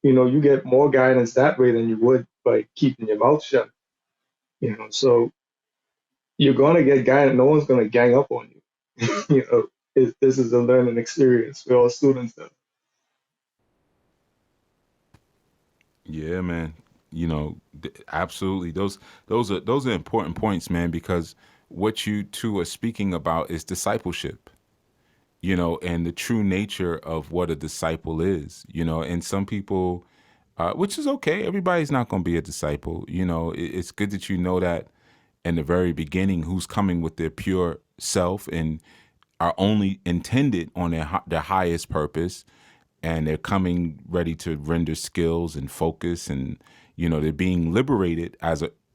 You get more guidance that way than you would by keeping your mouth shut. So you're gonna get guidance. No one's gonna gang up on you. This is a learning experience. We're all students. Yeah, man. Absolutely. Those are important points, man, because what you two are speaking about is discipleship, and the true nature of what a disciple is, and some people, which is okay. Everybody's not going to be a disciple. It's good that you know that in the very beginning who's coming with their pure self and are only intended on their highest purpose, and they're coming ready to render skills and focus, and they're being liberated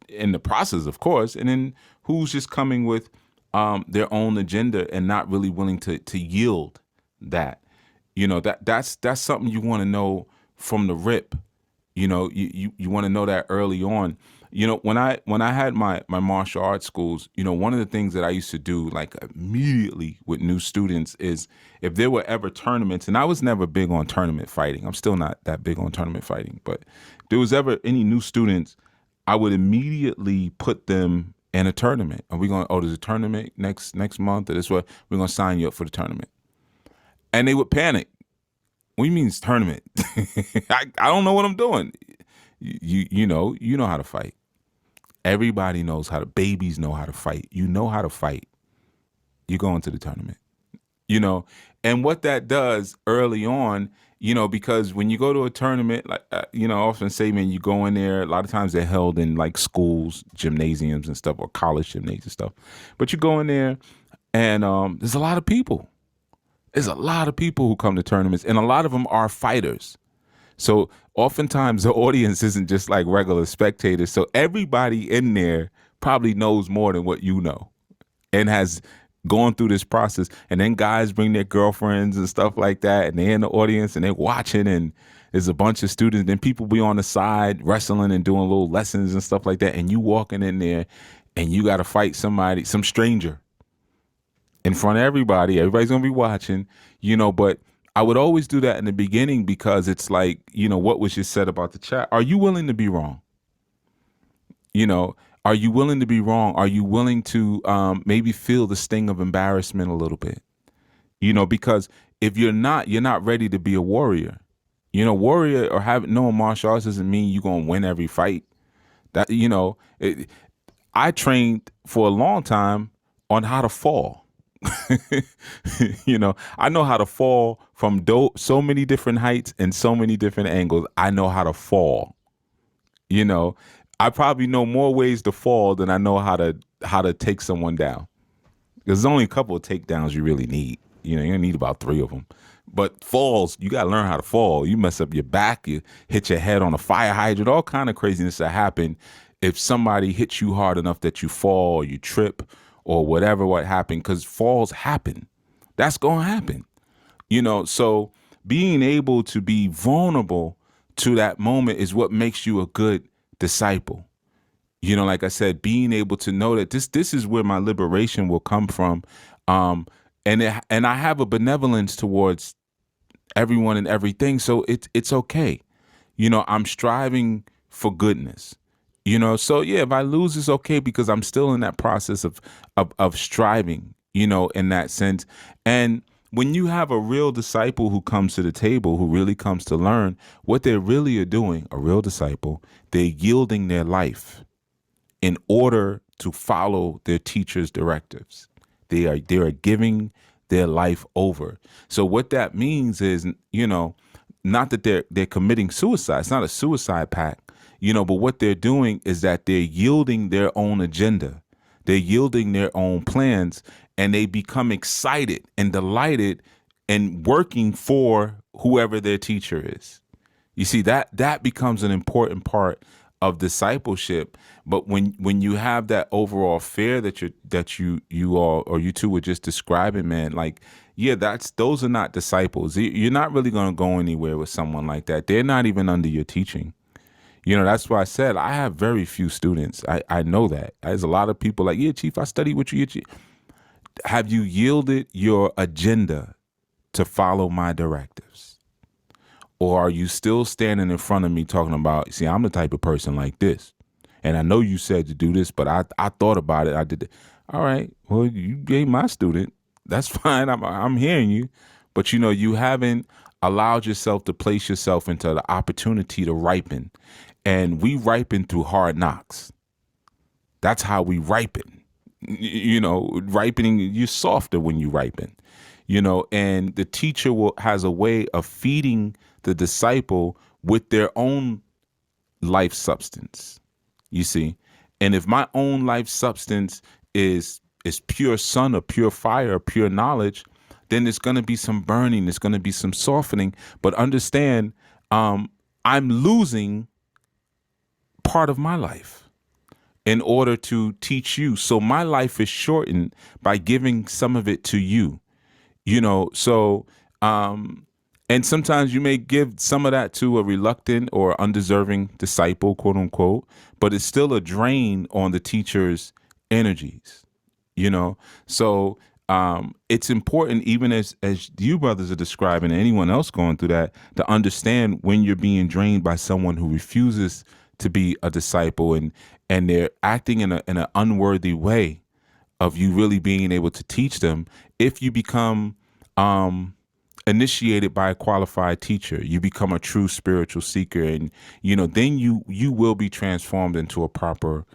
in the process, of course. And then who's just coming with their own agenda and not really willing to yield that. That's something you want to know from the rip. You want to know that early on. When I had my martial arts schools, one of the things that I used to do like immediately with new students is if there were ever tournaments, and I was never big on tournament fighting. I'm still not that big on tournament fighting, but if there was ever any new students, I would immediately put them in a tournament. Are we going? Oh, there's a tournament next month, or this what we're going to sign you up for the tournament, and they would panic. What do you mean it's tournament? I don't know what I'm doing. You know how to fight. Everybody knows how to. Babies know how to fight. You know how to fight. You go into the tournament. You know, and what that does early on, because when you go to a tournament, like I often say, man, you go in there. A lot of times they're held in like schools, gymnasiums, and stuff, or college gymnasium stuff. But you go in there, and there's a lot of people. There's a lot of people who come to tournaments, and a lot of them are fighters. So oftentimes the audience isn't just like regular spectators. So everybody in there probably knows more than what you know and has gone through this process. And then guys bring their girlfriends and stuff like that, and they're in the audience and they're watching, and there's a bunch of students. Then people be on the side wrestling and doing little lessons and stuff like that. And you walking in there and you got to fight somebody, some stranger in front of everybody. Everybody's going to be watching, but I would always do that in the beginning because it's like, what was just said about the chat? Are you willing to be wrong? Are you willing to be wrong? Are you willing to maybe feel the sting of embarrassment a little bit? Because if you're not ready to be a warrior. Warrior or knowing martial arts doesn't mean you're going to win every fight. I trained for a long time on how to fall. I know how to fall from so many different heights and so many different angles. I know how to fall. I probably know more ways to fall than I know how to take someone down. There's only a couple of takedowns you really need. You don't need about 3 of them. But falls, you got to learn how to fall. You mess up your back, you hit your head on a fire hydrant, all kind of craziness that happen if somebody hits you hard enough that you fall or you trip or whatever what happened, because falls happen. That's going to happen. So being able to be vulnerable to that moment is what makes you a good disciple. Like I said, being able to know that this is where my liberation will come from. And I have a benevolence towards everyone and everything. So it's okay. I'm striving for goodness. So yeah, if I lose, it's okay because I'm still in that process of striving, in that sense. And when you have a real disciple who comes to the table, who really comes to learn, what they really are doing, a real disciple, they're yielding their life in order to follow their teacher's directives. They are giving their life over. So what that means is, not that they're committing suicide. It's not a suicide pact, but what they're doing is that they're yielding their own agenda. They're yielding their own plans, and they become excited and delighted and working for whoever their teacher is. You see, that becomes an important part of discipleship. But when you have that overall fear that you all or you two were just describing, man, like, yeah, those are not disciples. You're not really going to go anywhere with someone like that. They're not even under your teaching. That's why I said I have very few students. I know that. There's a lot of people like, yeah, Chief, I study with you. Have you yielded your agenda to follow my directives? Or are you still standing in front of me talking about, see, I'm the type of person like this. And I know you said to do this, but I thought about it. I did it. All right. Well, you ain't my student. That's fine. I'm hearing you. But, you haven't allowed yourself to place yourself into the opportunity to ripen. And we ripen through hard knocks. That's how we ripen. Ripening, you're softer when you ripen. And the teacher has a way of feeding the disciple with their own life substance. You see, and if my own life substance is pure sun or pure fire or pure knowledge, then there's going to be some burning, there's going to be some softening. But understand, I'm losing part of my life in order to teach you. So my life is shortened by giving some of it to you. So And sometimes you may give some of that to a reluctant or undeserving disciple, quote unquote, but it's still a drain on the teacher's energies, you know? So it's important, even as you brothers are describing, and anyone else going through that, to understand when you're being drained by someone who refuses to be a disciple, and they're acting in an unworthy way of you really being able to teach them. If you become initiated by a qualified teacher, you become a true spiritual seeker, and then you will be transformed into a proper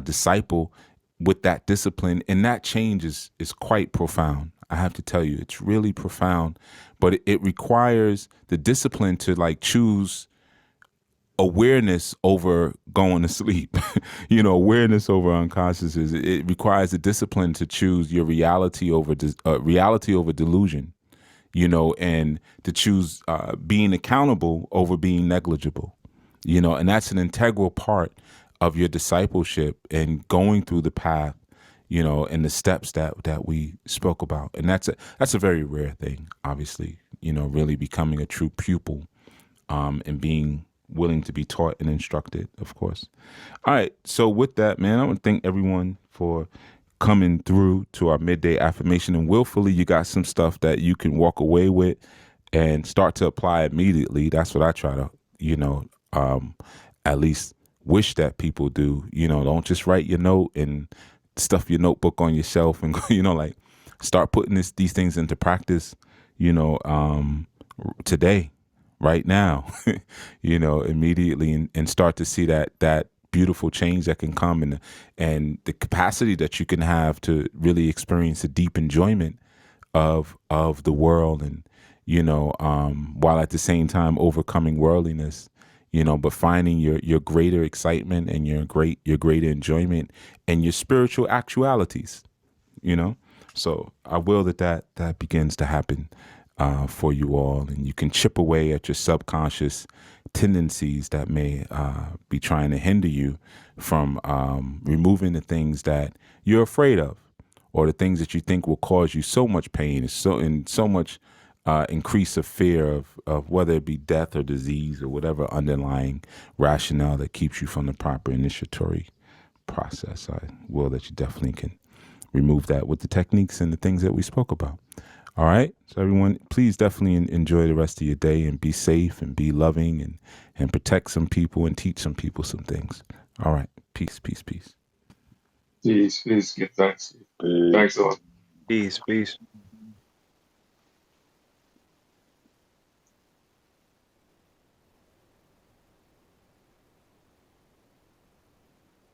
disciple with that discipline, and that change is quite profound. I have to tell you, it's really profound, but it requires the discipline to like choose awareness over going to sleep. Awareness over unconsciousness. It requires the discipline to choose your reality over reality over delusion, and to choose being accountable over being negligible, and that's an integral part of your discipleship and going through the path, and the steps that we spoke about. And that's a very rare thing, obviously, really becoming a true pupil, and being willing to be taught and instructed, of course. All right. So with that, man, I want to thank everyone for coming through to our midday affirmation. And willfully, you got some stuff that you can walk away with and start to apply immediately. That's what I try to, at least wish that people do. Don't just write your note and stuff your notebook on your shelf and like start putting these things into practice, today, right now, immediately, and start to see that beautiful change that can come, and the capacity that you can have to really experience a deep enjoyment of the world, and while at the same time overcoming worldliness, but finding your greater excitement and your greater enjoyment and your spiritual actualities, so I will that begins to happen for you all, and you can chip away at your subconscious tendencies that may be trying to hinder you from removing the things that you're afraid of, or the things that you think will cause you so much pain, so much increase of fear of whether it be death or disease or whatever underlying rationale that keeps you from the proper initiatory process. I will that you definitely can remove that with the techniques and the things that we spoke about. All right. So everyone, please definitely enjoy the rest of your day, and be safe and be loving, and protect some people and teach some people some things. All right. Peace, peace, peace. Please give thanks. Peace. Thanks a lot. Peace.